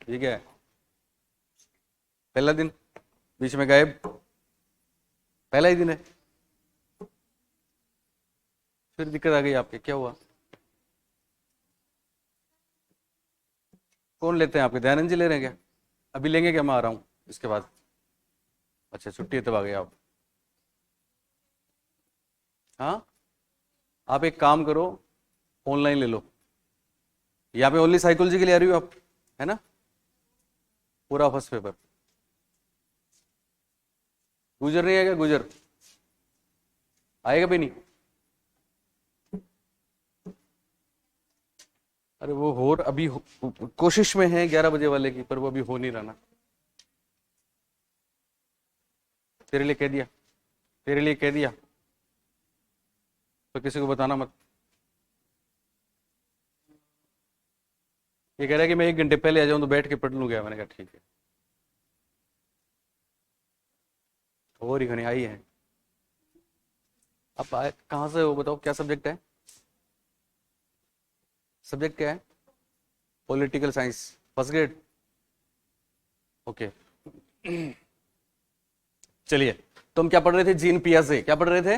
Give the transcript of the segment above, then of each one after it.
ये क्या है? पहला दिन बीच में गायब, पहला ही दिन है, फिर दिक्कत आ गई आपके, क्या हुआ? कौन लेते हैं आपके? दयानंद जी ले रहे हैं क्या? अभी लेंगे क्या? मैं आ रहा हूँ इसके बाद। अच्छा छुट्टी है तब आ गए आप। हाँ, आप एक काम करो, ऑनलाइन ले लो। यहाँ पे ओनली साइकोलॉजी के लिए आ रही हो आप, है ना? पूरा फर्स्ट पेपर। गुजर नहीं आएगा? गुजर आएगा भी नहीं? अरे वो अभी कोशिश में है 11 बजे वाले की, पर वो अभी हो नहीं रहा ना। तेरे लिए कह दिया, तेरे लिए कह दिया, तो किसी को बताना मत। ये कह रहा है कि मैं 1 घंटे पहले आ जाऊं तो बैठ के पढ़ लूंगा। मैंने कहा ठीक है। और ही घनी आई है। आप आए कहाँ से हो बताओ, क्या सब्जेक्ट है? सब्जेक्ट क्या है? Political science, first grade. Okay. चलिए, तो हम क्या पढ़ रहे थे? जीन पियाजे। क्या पढ़ रहे थे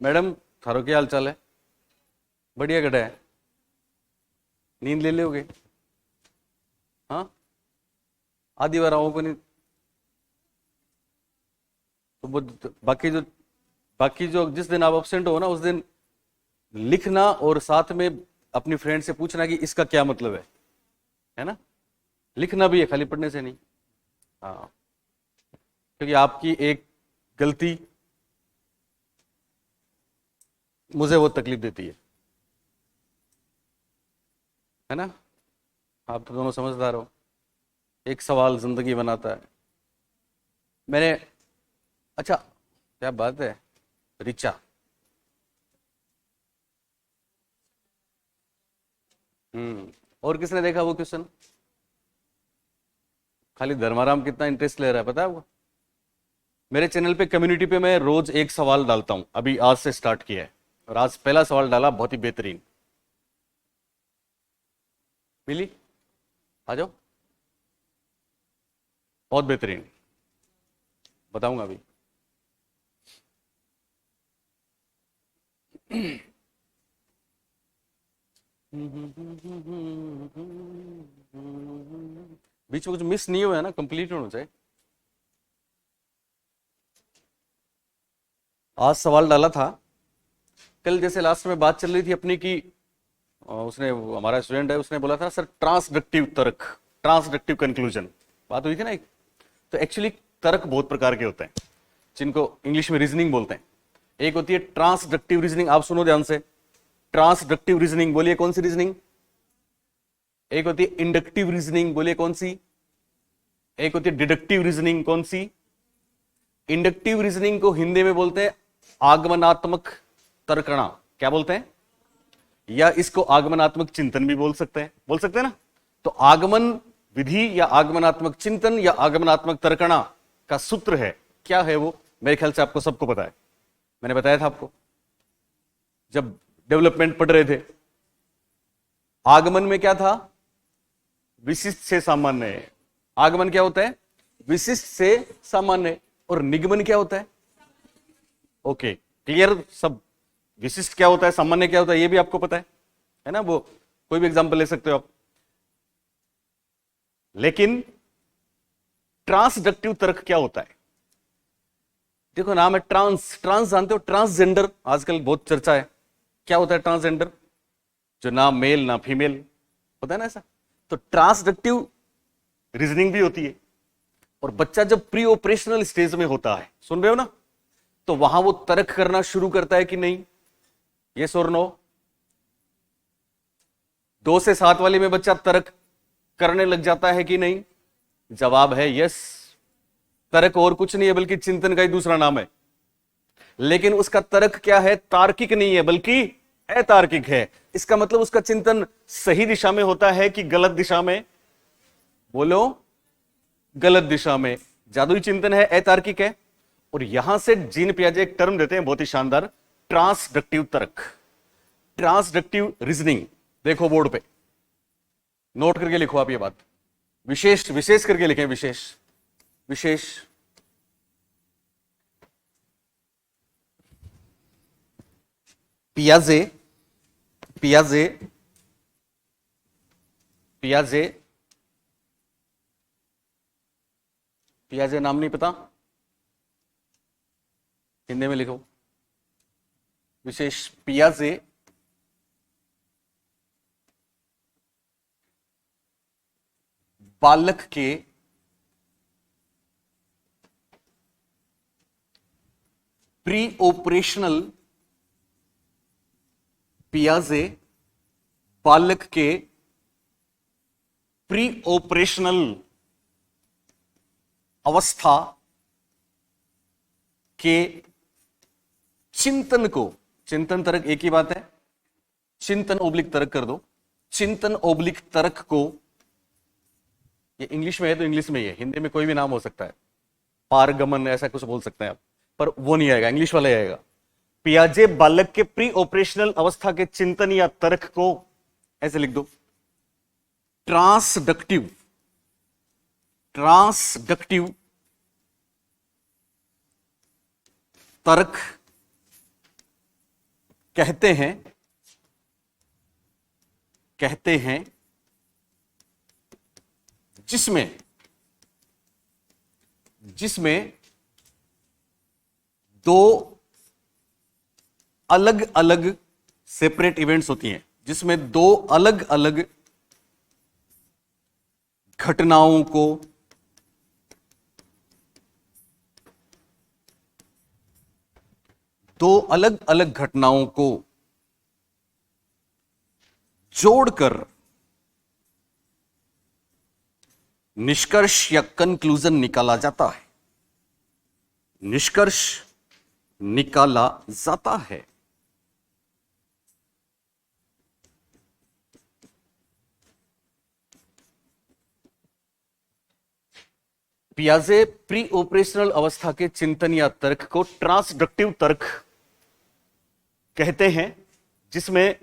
मैडम? थारो क्या हाल चाल है? बढ़िया गड़ा है। नींद ले लोगे? हाँ, आधी बार आओ को नहीं तो बाकी जो जिस दिन आप एब्सेंट हो ना, उस दिन लिखना और साथ में अपनी फ्रेंड से पूछना कि इसका क्या मतलब है ना? लिखना भी है, खाली पढ़ने से नहीं। हाँ, क्योंकि आपकी एक गलती मुझे बहुत तकलीफ देती है ना? आप तो दोनों समझदार हो। एक सवाल जिंदगी बनाता है। मैंने, अच्छा क्या बात है, रिचा। और किसने देखा वो क्वेश्चन? खाली धर्माराम कितना इंटरेस्ट ले रहा है पता है आपको? मेरे चैनल पे कम्युनिटी पे मैं रोज एक सवाल डालता हूं, अभी आज से स्टार्ट किया है, और आज पहला सवाल डाला, बहुत ही बेहतरीन। मिली? आ जाओ, बहुत बेहतरीन, बताऊंगा अभी। बीच में कुछ मिस नहीं हुआ है ना? कंप्लीट होना चाहिए। आज सवाल डाला था, कल जैसे लास्ट में बात चल रही थी अपनी की, उसने, हमारा स्टूडेंट है, उसने बोला था सर ट्रांसडक्टिव तर्क, ट्रांसडक्टिव कंक्लूजन, बात हुई थी ना एक। तो एक्चुअली तर्क बहुत प्रकार के होते हैं, जिनको इंग्लिश में रीजनिंग बोलते हैं। एक होती है ट्रांसडक्टिव रीजनिंग, आप सुनो ध्यान से। ट्रांसडक्टिव रीजनिंग, बोलिए कौन सी रीजनिंग? एक होती है इंडक्टिव रीजनिंग, बोलिए कौन सी? एक होती है डिडक्टिव रीजनिंग, कौन सी? इंडक्टिव रीजनिंग को हिंदी में बोलते हैं आगमनात्मक तर्कणा। क्या बोलते हैं? या इसको आगमनात्मक चिंतन भी बोल सकते हैं ना? तो आगमन विधि या आगमनात्मक चिंतन या आगमनात्मक तर्कणा का सूत्र है, क्या है वो? मेरे ख्याल से आपको सबको पता है, मैंने बताया था आपको जब डेवलपमेंट पढ़ रहे थे। आगमन में क्या था? विशिष्ट से सामान्य है। आगमन क्या होता है? विशिष्ट से सामान्य। और निगमन क्या होता है? ओके, क्लियर सब। विशिष्ट क्या होता है, सामान्य क्या होता है, ये भी आपको पता है ना? वो कोई भी एग्जांपल ले सकते हो आप। लेकिन ट्रांसडक्टिव तर्क क्या होता है? देखो नाम है ट्रांस, ट्रांस जानते हो? ट्रांसजेंडर आजकल बहुत चर्चा है। क्या होता है ट्रांसजेंडर? जो ना मेल ना फीमेल, होता है ना ऐसा। तो ट्रांसडक्टिव रीजनिंग भी होती है। और बच्चा जब प्री ऑपरेशनल स्टेज में होता है, सुन रहे हो ना, तो वहां वो तर्क करना शुरू करता है कि नहीं? यस और नो? 2 से 7 वाले में बच्चा तर्क करने लग जाता है कि नहीं? जवाब है यस। तर्क और कुछ नहीं है बल्कि चिंतन का ही दूसरा नाम है। लेकिन उसका तर्क क्या है? तार्किक नहीं है बल्कि अतार्किक है। इसका मतलब उसका चिंतन सही दिशा में होता है कि गलत दिशा में? बोलो, गलत दिशा में। जादुई चिंतन है, अतार्किक है। और यहां से जीन पियाजे एक टर्म देते हैं बहुत ही शानदार, ट्रांसडक्टिव तर्क, ट्रांसडक्टिव रीजनिंग। देखो बोर्ड पे, नोट करके लिखो आप ये बात। विशेष, विशेष करके लिखें, विशेष, विशेष। पियाजे, पियाजे, पियाजे, पियाजे नाम नहीं पता, हिंदी में लिखो, विशेष। पियाजे बालक के प्री ऑपरेशनल, पियाजे बालक के प्री ऑपरेशनल अवस्था के चिंतन को, चिंतन तर्क एक ही बात है, चिंतन ओब्लिक तर्क कर दो, चिंतन ओब्लिक तर्क को, ये इंग्लिश में है तो इंग्लिश में ही है, हिंदी में कोई भी नाम हो सकता है, पारगमन ऐसा कुछ बोल सकते हैं आप, पर वो नहीं आएगा, इंग्लिश वाला ही आएगा। पियाजे बालक के प्री ऑपरेशनल अवस्था के चिंतन या तर्क को ऐसे लिख दो, ट्रांसडक्टिव, ट्रांसडक्टिव तर्क कहते हैं, कहते हैं जिसमें, जिसमें दो अलग अलग सेपरेट इवेंट्स होती हैं, जिसमें दो अलग अलग घटनाओं को दो अलग अलग घटनाओं को जोड़कर निष्कर्ष या कंक्लूजन निकाला जाता है, निष्कर्ष निकाला जाता है। पियाजे प्री ऑपरेशनल अवस्था के चिंतन या तर्क को ट्रांसडक्टिव तर्क कहते हैं, जिसमें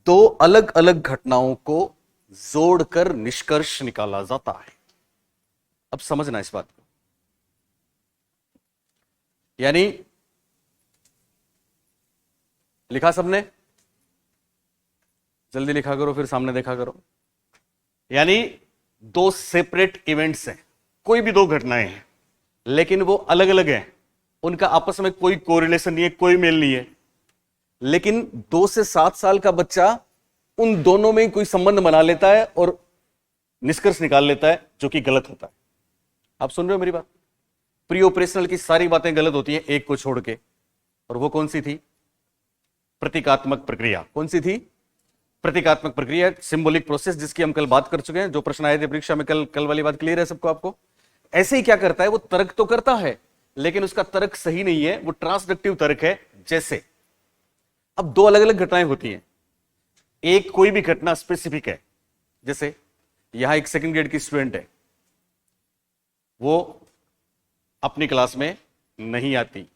दो अलग अलग घटनाओं को जोड़कर निष्कर्ष निकाला जाता है। अब समझना इस बात को, यानी लिखा सबने, जल्दी लिखा करो फिर सामने देखा करो। यानी दो सेपरेट इवेंट्स हैं, कोई भी दो घटनाएं हैं लेकिन वो अलग अलग हैं, उनका आपस में कोई कोरिलेशन नहीं है, कोई मेल नहीं है, लेकिन 2 से 7 साल का बच्चा उन दोनों में कोई संबंध बना लेता है और निष्कर्ष निकाल लेता है, जो कि गलत होता है। आप सुन रहे हो मेरी बात? प्री ऑपरेशनल की सारी बातें गलत होती हैं एक को छोड़ के, और वो कौन सी थी? प्रतीकात्मक प्रक्रिया। कौन सी थी? प्रतीकात्मक प्रक्रिया, सिंबॉलिक प्रोसेस, जिसकी हम कल बात कर चुके हैं। जो प्रश्न आए थे परीक्षा में कल वाली बात क्लियर है सबको? आपको ऐसे ही क्या करता है, वो तर्क तो करता है लेकिन उसका तर्क सही नहीं है, वो ट्रांसडक्टिव तर्क है। जैसे अब दो अलग अलग घटनाएं होती हैं, एक कोई भी घटना स्पेसिफिक है, जैसे यहां एक सेकंड ग्रेड की स्टूडेंट है, वो अपनी क्लास में नहीं आती।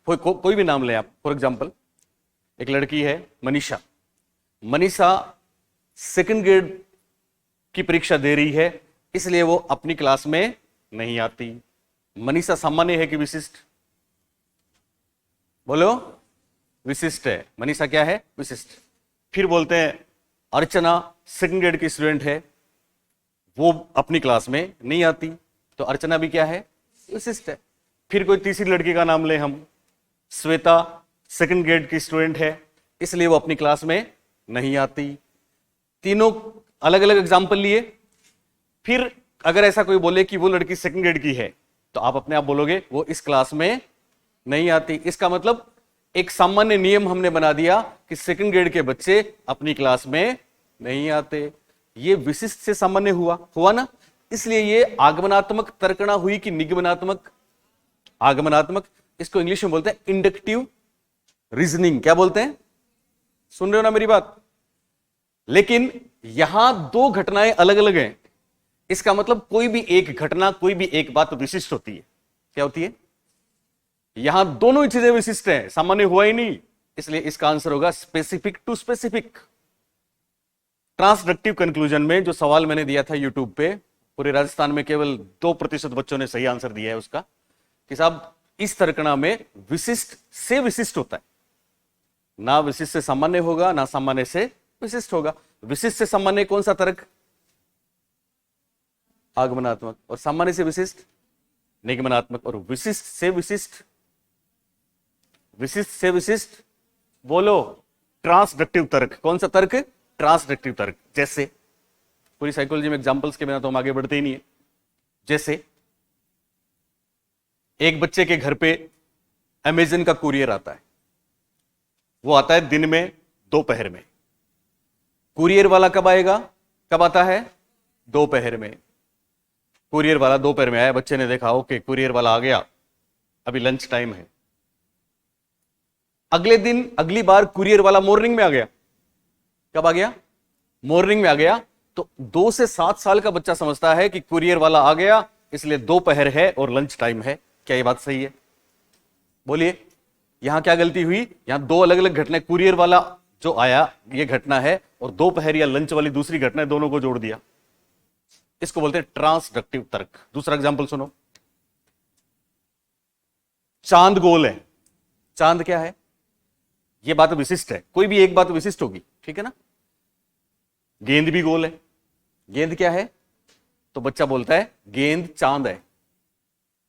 कोई भी नाम ले आप, फॉर एग्जाम्पल एक लड़की है मनीषा, मनीषा सेकंड ग्रेड की परीक्षा दे रही है, इसलिए वो अपनी क्लास में नहीं आती। मनीषा सामान्य है कि विशिष्ट? बोलो, विशिष्ट है। मनीषा क्या है? विशिष्ट। फिर बोलते हैं अर्चना सेकंड ग्रेड की स्टूडेंट है, वो अपनी क्लास में नहीं आती, तो अर्चना भी क्या है? विशिष्ट है। फिर कोई तीसरी लड़की का नाम ले हम, श्वेता सेकंड ग्रेड की स्टूडेंट है, इसलिए वो अपनी क्लास में नहीं आती। तीनों अलग अलग एग्जाम्पल लिए। फिर अगर ऐसा कोई बोले कि वो लड़की सेकंड ग्रेड की है, तो आप अपने आप बोलोगे वो इस क्लास में नहीं आती। इसका मतलब एक सामान्य नियम हमने बना दिया कि सेकंड ग्रेड के बच्चे अपनी क्लास में नहीं आते। ये विशिष्ट से सामान्य हुआ ना, इसलिए ये आगमनात्मक तर्कणा हुई कि निगमनात्मक? आगमनात्मक। इसको इंग्लिश में बोलते हैं इंडक्टिव रीजनिंग। क्या बोलते हैं? सुन रहे हो ना मेरी बात? लेकिन यहां दो घटनाएं अलग अलग हैं, इसका मतलब कोई भी एक घटना, कोई भी एक बात विशिष्ट होती है। क्या होती है? यहां दोनों ही चीजें विशिष्ट हैं, सामान्य हुआ ही नहीं, इसलिए इसका आंसर होगा specific to specific. Transductive conclusion में जो सवाल मैंने दिया था यूट्यूब पे, पूरे राजस्थान में केवल 2% बच्चों ने सही आंसर दिया है उसका, कि साहब इस तर्कणा में विशिष्ट से विशिष्ट होता है, ना विशिष्ट से सामान्य होगा ना सामान्य से विशिष्ट होगा। विशिष्ट से सामान्य कौन सा तर्क? आगमनात्मक। और सामान्य से विशिष्ट निगमनात्मक। और विशिष्ट से विशिष्ट, विशिष्ट से विशिष्ट बोलो, ट्रांसडक्टिव तर्क। कौन सा तर्क? ट्रांसडक्टिव तर्क। जैसे पूरी साइकोलॉजी में एग्जांपल्स के बिना तो हम आगे बढ़ते ही नहीं है। जैसे एक बच्चे के घर पे अमेजन का कुरियर आता है, वो आता है दिन में, दोपहर में। कुरियर वाला कब आएगा? कब आता है? दोपहर में। कुरियर वाला दोपहर में आया, बच्चे ने देखा ओके कुरियर वाला आ गया, अभी लंच टाइम है। अगले दिन अगली बार कुरियर वाला मॉर्निंग में आ गया। कब आ गया? मॉर्निंग में आ गया। तो 2 से 7 साल का बच्चा समझता है कि कुरियर वाला आ गया इसलिए दोपहर है और लंच टाइम है। क्या ये बात सही है? बोलिए, यहां क्या गलती हुई? यहां 2 अलग अलग घटनाएं, कुरियर वाला जो आया ये घटना है और दोपहर या लंच वाली दूसरी घटना है, दोनों को जोड़ दिया। इसको बोलते हैं ट्रांसडक्टिव तर्क। दूसरा एग्जांपल सुनो। चांद गोल है। चांद क्या है? ये बात विशिष्ट है, कोई भी एक बात विशिष्ट होगी, ठीक है ना। गेंद भी गोल है। गेंद क्या है? तो बच्चा बोलता है गेंद चांद है।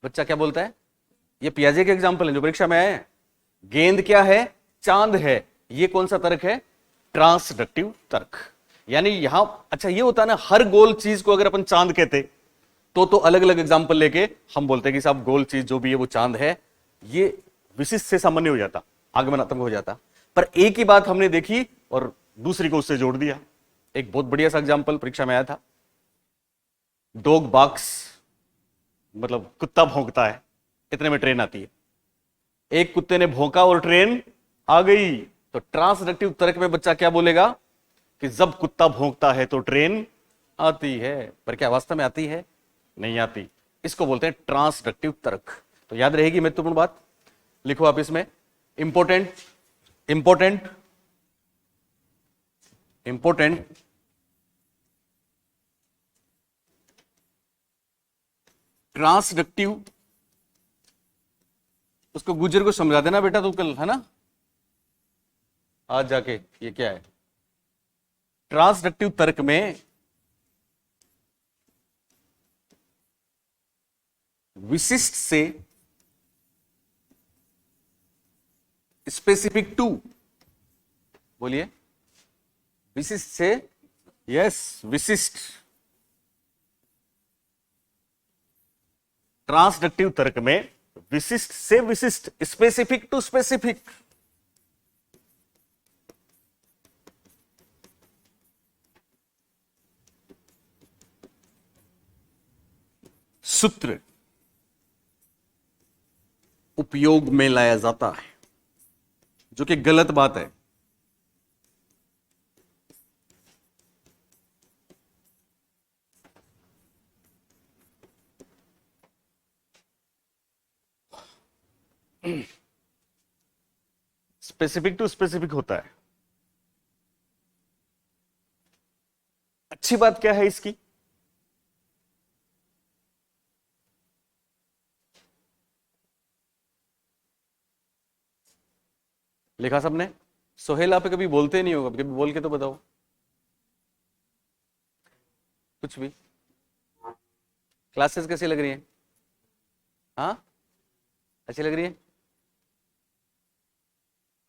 बच्चा क्या बोलता है? ये पियाजे के एग्जांपल है जो परीक्षा में आए हैं। गेंद क्या है? चांद है। ये कौन सा तर्क है? ट्रांसडक्टिव तर्क। यानी यहां अच्छा ये होता है ना, हर गोल चीज को अगर अपन चांद कहते तो अलग अलग एग्जांपल लेके हम बोलते हैं कि साहब गोल चीज जो भी है वो चांद है। ये विशिष्ट से सामान्य हो जाता, आगमनात्मक हो जाता। पर एक ही बात हमने देखी और दूसरी को उससे जोड़ दिया। एक बहुत बढ़िया सा एग्जांपल परीक्षा में आया था। डॉग बार्क्स, मतलब कुत्ता भौंकता है, इतने में ट्रेन आती है। एक कुत्ते ने भौंका और ट्रेन आ गई। तो ट्रांसडक्टिव तर्क में बच्चा क्या बोलेगा कि जब कुत्ता भौंकता है तो ट्रेन आती है। पर क्या वास्तव में आती है? नहीं आती। इसको बोलते हैं ट्रांसडक्टिव तर्क। तो याद रहेगी महत्वपूर्ण बात, लिखो आप इसमें। Important important important transductive. उसको गुजर को समझा देना बेटा तू कल, है ना, आज जाके। ये क्या है? ट्रांसडक्टिव तर्क में विशिष्ट से स्पेसिफिक टू, बोलिए, विशिष्ट से, यस, विशिष्ट। ट्रांसडक्टिव तर्क में विशिष्ट से विशिष्ट, स्पेसिफिक टू स्पेसिफिक। सूत्र उपयोग में लाया जाता है, जो कि गलत बात है। स्पेसिफिक टू स्पेसिफिक होता है। अच्छी बात क्या है इसकी? लिखा सबने? सोहेल आप कभी बोलते नहीं होगा, कभी बोल के तो बताओ कुछ भी। क्लासेस कैसी लग रही हैं? हाँ, अच्छी लग रही है?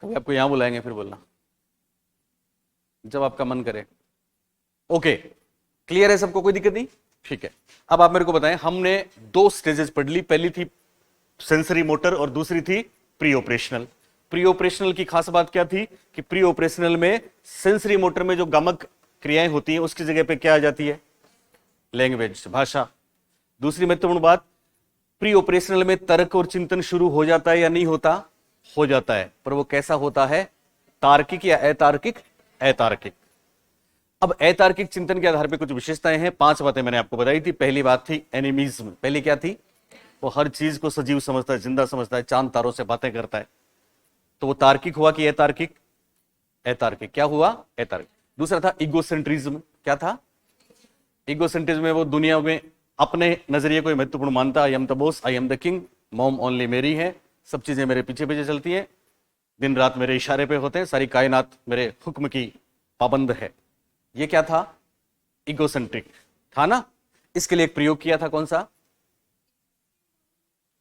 कभी आपको यहां बुलाएंगे फिर बोलना, जब आपका मन करे। ओके, क्लियर है सबको? कोई दिक्कत नहीं? ठीक है। अब आप मेरे को बताएं, हमने 2 स्टेजेस पढ़ ली। पहली थी सेंसरी मोटर और दूसरी थी प्री ऑपरेशनल। प्री ऑपरेशनल की खास बात क्या थी कि प्री ऑपरेशनल में सेंसरी मोटर में जो गमक क्रियाएं होती हैं उसकी जगह पे क्या आ जाती है? लैंग्वेज, भाषा। दूसरी महत्वपूर्ण बात, प्री ऑपरेशनल में तर्क और चिंतन शुरू हो जाता है या नहीं होता? हो जाता है। पर वो कैसा होता है? तार्किक या अतार्किक? अतार्किक। अब अतार्किक चिंतन के आधार पर कुछ विशेषताएं हैं। 5 बातें मैंने आपको बताई थी। पहली बात थी एनिमिज्म। पहली क्या थी? वो हर चीज को सजीव समझता है, जिंदा समझता है, चांद तारों से बातें करता है। तो वो तार्किक हुआ कि अतार्किक? अतार्किक। क्या हुआ? अतार्किक। दूसरा था इगोसेंट्रिज्म। क्या था? इगोसेंट्रिज्म में वो दुनिया में अपने नजरिए को महत्वपूर्ण मानता। I am the boss, I am the king, mom only मेरी है, सब चीजें मेरे पीछे पीछे चलती हैं, दिन रात मेरे इशारे पे होते हैं, सारी कायनात मेरे हुक्म की पाबंद है। ये क्या था? इगोसेंट्रिक था ना। इसके लिए एक प्रयोग किया था, कौन सा?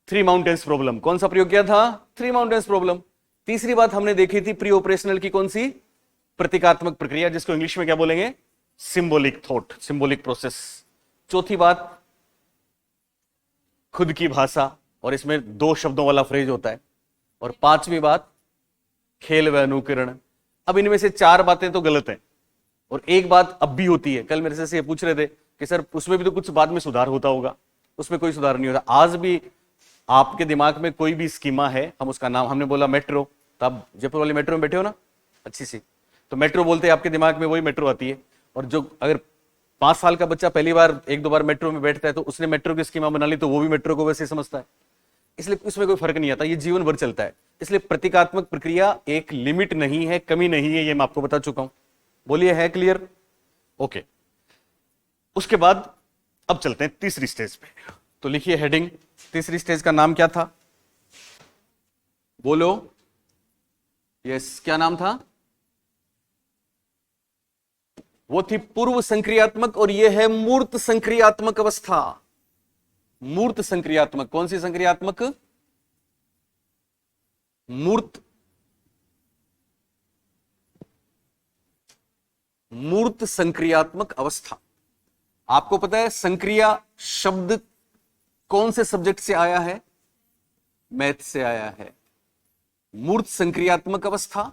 Three mountains problem. कौन सा प्रयोग किया था? Three mountains problem. तीसरी बात हमने देखी थी प्री ऑपरेशनल की, कौन सी? प्रतीकात्मक प्रक्रिया, जिसको इंग्लिश में क्या बोलेंगे? Symbolic thought, symbolic process. चौथी बात खुद की भाषा, और इसमें 2 शब्दों वाला फ्रेज होता है। और पांचवी बात खेल व अनुकरण। अब इनमें से 4 बातें तो गलत हैं और एक बात अब भी होती है। कल मेरे से ये पूछ रहे थे कि सर उसमें भी तो कुछ बाद में सुधार होता होगा। उसमें कोई सुधार नहीं होता। आज भी आपके दिमाग में कोई भी स्कीमा है, हम उसका नाम, हमने बोला मेट्रो, तो आप जयपुर वाली मेट्रो में बैठे हो ना अच्छी सी, तो मेट्रो बोलते हैं, आपके दिमाग में वही मेट्रो आती है। और जो अगर 5 साल का बच्चा पहली बार 1-2 बार मेट्रो में बैठता है तो उसने मेट्रो की स्कीमा बना ली, तो वो भी मेट्रो को वैसे समझता है। इसलिए इसमें कोई फर्क नहीं आता, ये जीवन भर चलता है। इसलिए प्रतीकात्मक प्रक्रिया एक लिमिट नहीं है, कमी नहीं है, ये मैं आपको बता चुका हूं। बोलिए, है क्लियर? ओके। उसके बाद अब चलते हैं तीसरी स्टेज पे। तो लिखिए हेडिंग, तीसरी स्टेज का नाम क्या था? बोलो। यस, क्या नाम था? वो थी पूर्व संक्रियात्मक, और यह है मूर्त संक्रियात्मक अवस्था। मूर्त संक्रियात्मक। कौन सी संक्रियात्मक? मूर्त। मूर्त संक्रियात्मक अवस्था। आपको पता है संक्रिया शब्द कौन से सब्जेक्ट से आया है? मैथ से आया है। मूर्त संक्रियात्मक अवस्था।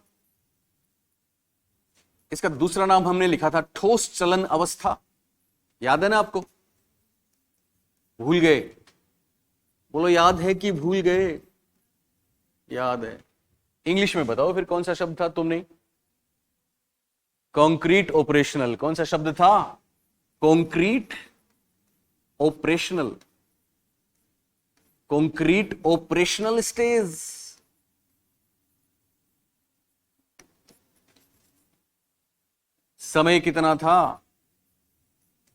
इसका दूसरा नाम हमने लिखा था ठोस चलन अवस्था। याद है ना आपको? भूल गए? बोलो, याद है कि भूल गए? याद है। इंग्लिश में बताओ फिर कौन सा शब्द था तुमने? Concrete operational. कौन सा शब्द था? Concrete operational. Concrete operational stage. समय कितना था?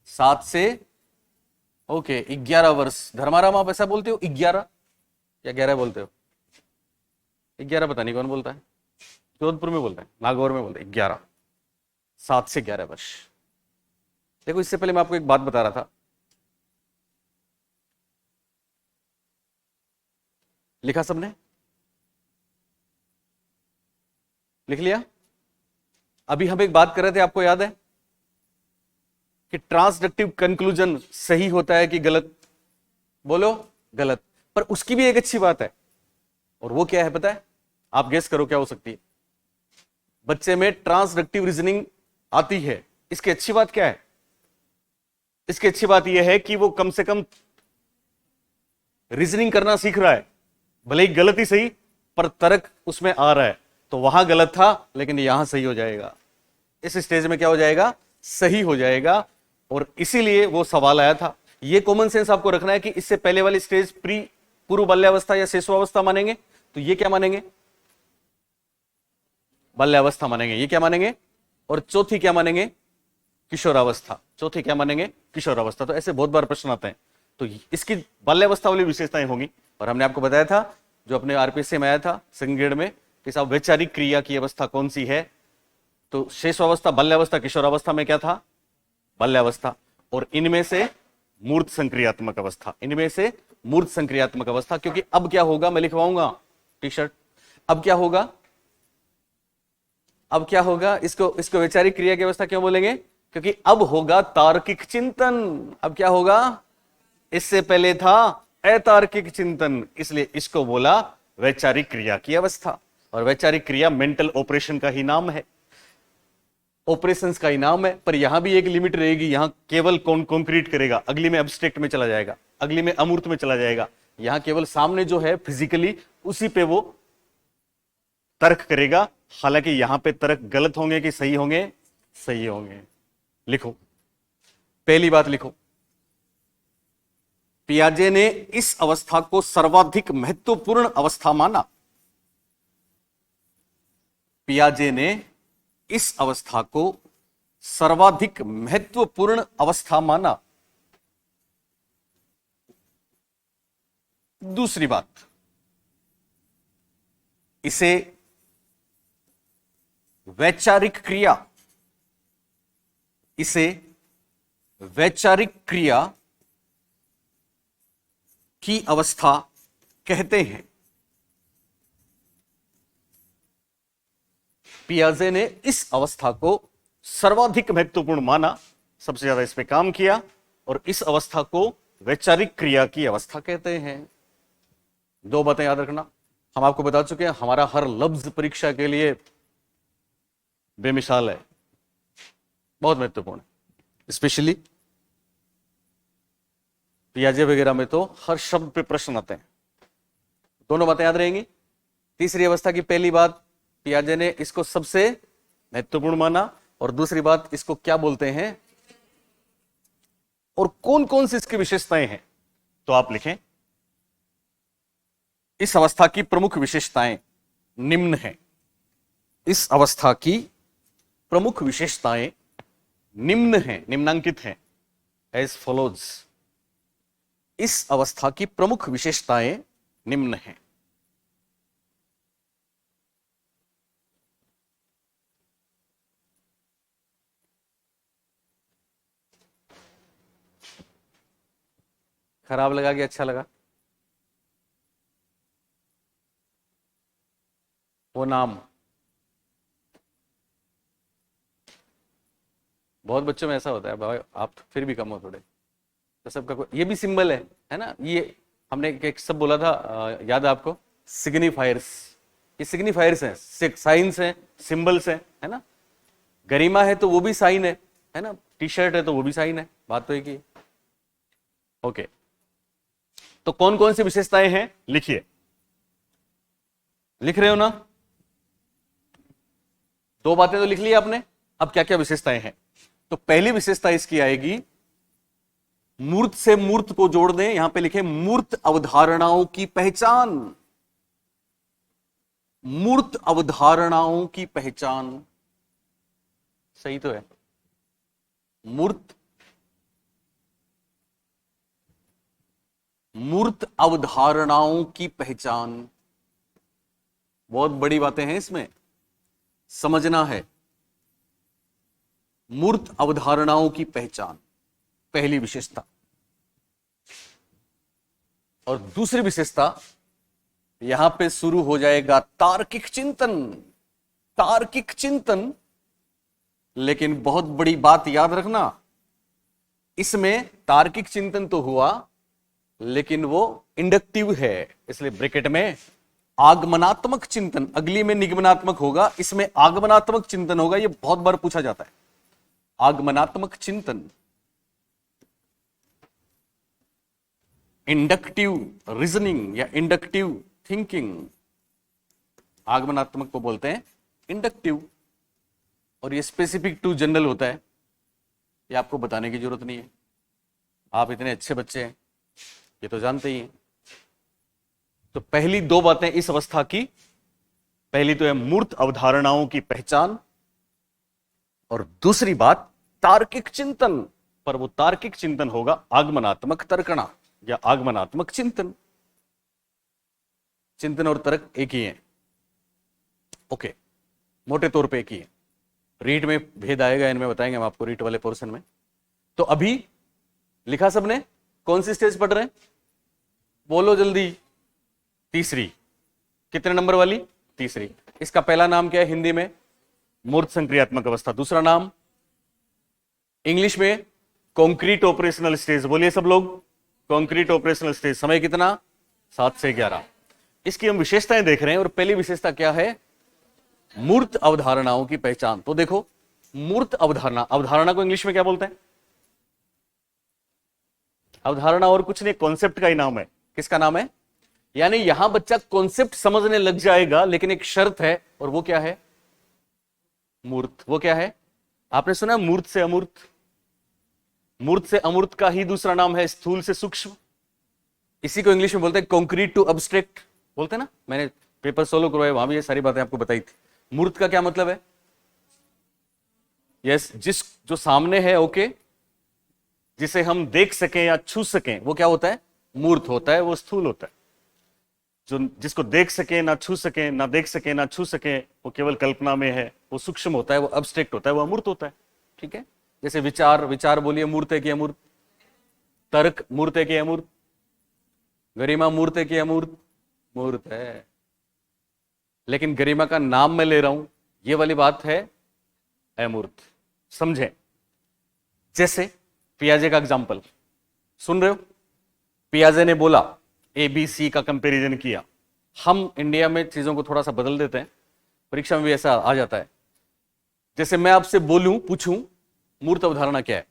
7 से 11 वर्ष। धर्माराम, आप ऐसा बोलते हो 11 या 11 बोलते हो? 11 पता नहीं कौन बोलता है, जोधपुर में बोलते हैं, नागौर में बोलते हैं 11। 7 से 11 वर्ष। देखो, इससे पहले मैं आपको एक बात बता रहा था। लिखा सबने? लिख लिया? अभी हम एक बात कर रहे थे, आपको याद है कि ट्रांसडक्टिव कंक्लूजन सही होता है कि गलत? बोलो, गलत। पर उसकी भी एक अच्छी बात है, और वो क्या है पता है? आप गेस करो क्या हो सकती है। बच्चे में ट्रांसडक्टिव रीजनिंग आती है। इसकी अच्छी बात क्या है? इसकी अच्छी बात यह है कि वो कम से कम रीजनिंग करना सीख रहा है, भले ही गलत ही सही, पर तर्क उसमें आ रहा है। तो वहां गलत था लेकिन यहां सही हो जाएगा। इस स्टेज में क्या हो जाएगा? सही हो जाएगा। और इसीलिए वो सवाल आया था। ये कॉमन सेंस आपको रखना है कि इससे पहले वाली स्टेज पूर्व बाल्यावस्था या शिशुअवस्था मानेंगे, तो ये क्या मानेंगे? बाल्यावस्था मानेंगे। ये क्या मानेंगे? और चौथी क्या मानेंगे? किशोरावस्था। चौथी क्या मानेंगे? किशोरावस्था। तो ऐसे बहुत बार प्रश्न आते हैं। तो इसकी बाल्यावस्था वाली विशेषताएं होंगी। और हमने आपको बताया था, जो अपने आरपीएससी में आया था सेकंड ग्रेड में, कि साहब वैचारिक क्रिया की अवस्था कौन सी है? तो शेषावस्था, बाल्यावस्था, किशोरावस्था में क्या था? बाल्यावस्था। और इनमें से मूर्त संक्रियात्मक अवस्था। इनमें से मूर्त संक्रियात्मक अवस्था। क्योंकि अब क्या होगा, मैं लिखवाऊंगा टी शर्ट। अब क्या होगा? अब क्या होगा? इसको वैचारिक क्रिया की अवस्था क्यों बोलेंगे? क्योंकि अब होगा तार्किक चिंतन। अब क्या होगा? इससे पहले था अतार्किक चिंतन, इसलिए इसको बोला वैचारिक क्रिया की अवस्था। और वैचारिक क्रिया मेंटल ऑपरेशन का ही नाम है, ऑपरेशंस का ही नाम है। पर यहां भी एक लिमिट रहेगी। यहां केवल कॉन्क्रीट करेगा, अगली में एब्स्ट्रैक्ट में चला जाएगा, अगली में अमूर्त में चला जाएगा। यहां केवल सामने जो है फिजिकली, उसी पे वो तर्क करेगा। हालांकि यहां पे तर्क गलत होंगे कि सही होंगे? सही होंगे। लिखो, पहली बात लिखो, पियाजे ने इस अवस्था को सर्वाधिक महत्वपूर्ण अवस्था माना। पियाजे ने इस अवस्था को सर्वाधिक महत्वपूर्ण अवस्था माना। दूसरी बात, इसे वैचारिक क्रिया, इसे वैचारिक क्रिया की अवस्था कहते हैं। पियाजे ने इस अवस्था को सर्वाधिक महत्वपूर्ण माना, सबसे ज्यादा इस पे काम किया, और इस अवस्था को वैचारिक क्रिया की अवस्था कहते हैं। दो बातें याद रखना, हम आपको बता चुके हैं हमारा हर लफ्ज परीक्षा के लिए बेमिसाल है, बहुत महत्वपूर्ण है। स्पेशली पियाजे वगैरह में तो हर शब्द पे प्रश्न आते हैं। दोनों बातें याद रहेंगी। तीसरी अवस्था की पहली बात, पियाजे ने इसको सबसे महत्वपूर्ण माना, और दूसरी बात, इसको क्या बोलते हैं और कौन कौन सी इसकी विशेषताएं हैं। तो आप लिखें, इस अवस्था की प्रमुख विशेषताएं निम्न हैं। इस अवस्था की प्रमुख विशेषताएं निम्न हैं, निम्नांकित हैं, एज फॉलोज। इस अवस्था की प्रमुख विशेषताएं निम्न हैं। खराब लगा कि अच्छा लगा? वो नाम बहुत बच्चों में ऐसा होता है, भाई आप फिर भी कम हो थोड़े, तो सबका ये भी सिंबल है ना। ये हमने एक सब बोला था, याद है आपको, सिग्निफायर्स। ये सिग्निफायर्स हैं, साइंस हैं, सिंबल्स हैं, है ना। गरिमा है तो वो भी साइन है ना। टी शर्ट है तो वो भी साइन है, बात तो एक ही। ओके, तो कौन कौन सी विशेषताएं हैं लिखिए। लिख रहे हो ना? दो बातें तो लिख ली आपने, अब क्या क्या विशेषताएं हैं। तो पहली विशेषता इसकी आएगी, मूर्त से मूर्त को जोड़ दें, यहां पे लिखे मूर्त अवधारणाओं की पहचान। मूर्त अवधारणाओं की पहचान, सही तो है। मूर्त अवधारणाओं की पहचान, बहुत बड़ी बातें हैं इसमें, समझना है। मूर्त अवधारणाओं की पहचान, पहली विशेषता। और दूसरी विशेषता, यहां पे शुरू हो जाएगा तार्किक चिंतन। तार्किक चिंतन, लेकिन बहुत बड़ी बात याद रखना, इसमें तार्किक चिंतन तो हुआ, लेकिन वो इंडक्टिव है, इसलिए ब्रैकेट में आगमनात्मक चिंतन। अगली में निगमनात्मक होगा, इसमें आगमनात्मक चिंतन होगा। ये बहुत बार पूछा जाता है, आगमनात्मक चिंतन। इंडक्टिव रीजनिंग या इंडक्टिव थिंकिंग, आगमनात्मक को बोलते हैं इंडक्टिव। और ये स्पेसिफिक टू जनरल होता है, ये आपको बताने की जरूरत नहीं है, आप इतने अच्छे बच्चे हैं, ये तो जानते ही हैं। तो पहली दो बातें इस अवस्था की, पहली तो है मूर्त अवधारणाओं की पहचान, और दूसरी बात तार्किक चिंतन। पर वो तार्किक चिंतन होगा आगमनात्मक तर्कणा या आगमनात्मक चिंतन। चिंतन और तर्क एक ही है, ओके, मोटे तौर पे एक ही है। रीट में भेद आएगा, इनमें बताएंगे हम आपको रीट वाले पोर्शन में। तो अभी लिखा सबने, कौन सी स्टेज पढ़ रहे हैं, बोलो जल्दी। तीसरी, कितने नंबर वाली? तीसरी। इसका पहला नाम क्या है हिंदी में? मूर्त संक्रियात्मक अवस्था। दूसरा नाम इंग्लिश में कॉन्क्रीट ऑपरेशनल स्टेज। बोलिए सब लोग, कॉन्क्रीट ऑपरेशनल स्टेज। समय कितना? 7 से 11। इसकी हम विशेषताएं देख रहे हैं, और पहली विशेषता क्या है? मूर्त अवधारणाओं की पहचान। तो देखो, मूर्त अवधारणा, अवधारणा को इंग्लिश में क्या बोलते हैं? अवधारणा और कुछ नहीं, कॉन्सेप्ट का ही नाम है। किसका नाम है? यानी यहां बच्चा कॉन्सेप्ट समझने लग जाएगा, लेकिन एक शर्त है, और वो क्या है? मूर्त। वो क्या है? आपने सुना मूर्त से अमूर्त? मूर्त से अमूर्त का ही दूसरा नाम है स्थूल से सूक्ष्म। इसी को इंग्लिश में बोलते हैं कॉन्क्रीट टू अब्स्ट्रैक्ट, बोलते हैं ना। मैंने पेपर सोलो करवाए, वहां भी ये सारी बातें आपको बताई थी। मूर्त का क्या मतलब है? यस, जिस जो सामने है, ओके, जिसे हम देख सकें या छू सकें वो क्या होता है? मूर्त होता है, वो स्थूल होता है। जो जिसको देख सके ना छू सके, ना देख सके ना छू सके, वो केवल कल्पना में है, वो सूक्ष्म होता है, वो अब्स्ट्रैक्ट होता है, वो अमूर्त होता है। ठीक है, जैसे विचार, विचार बोलिए मूर्त है कि अमूर्त? तर्क मूर्त है कि अमूर्त? गरिमा मूर्त है कि अमूर्त? मूर्त है। लेकिन गरिमा का नाम मैं ले रहा हूं, ये वाली बात है अमूर्त। समझे? जैसे पियाजे का एग्जाम्पल सुन रहे हो? पियाजे ने बोला, ए बी सी का कंपैरिजन किया। हम इंडिया में चीजों को थोड़ा सा बदल देते हैं, परीक्षा में भी ऐसा आ जाता है। जैसे मैं आपसे बोलूं, पूछूं, मूर्त अवधारणा क्या है?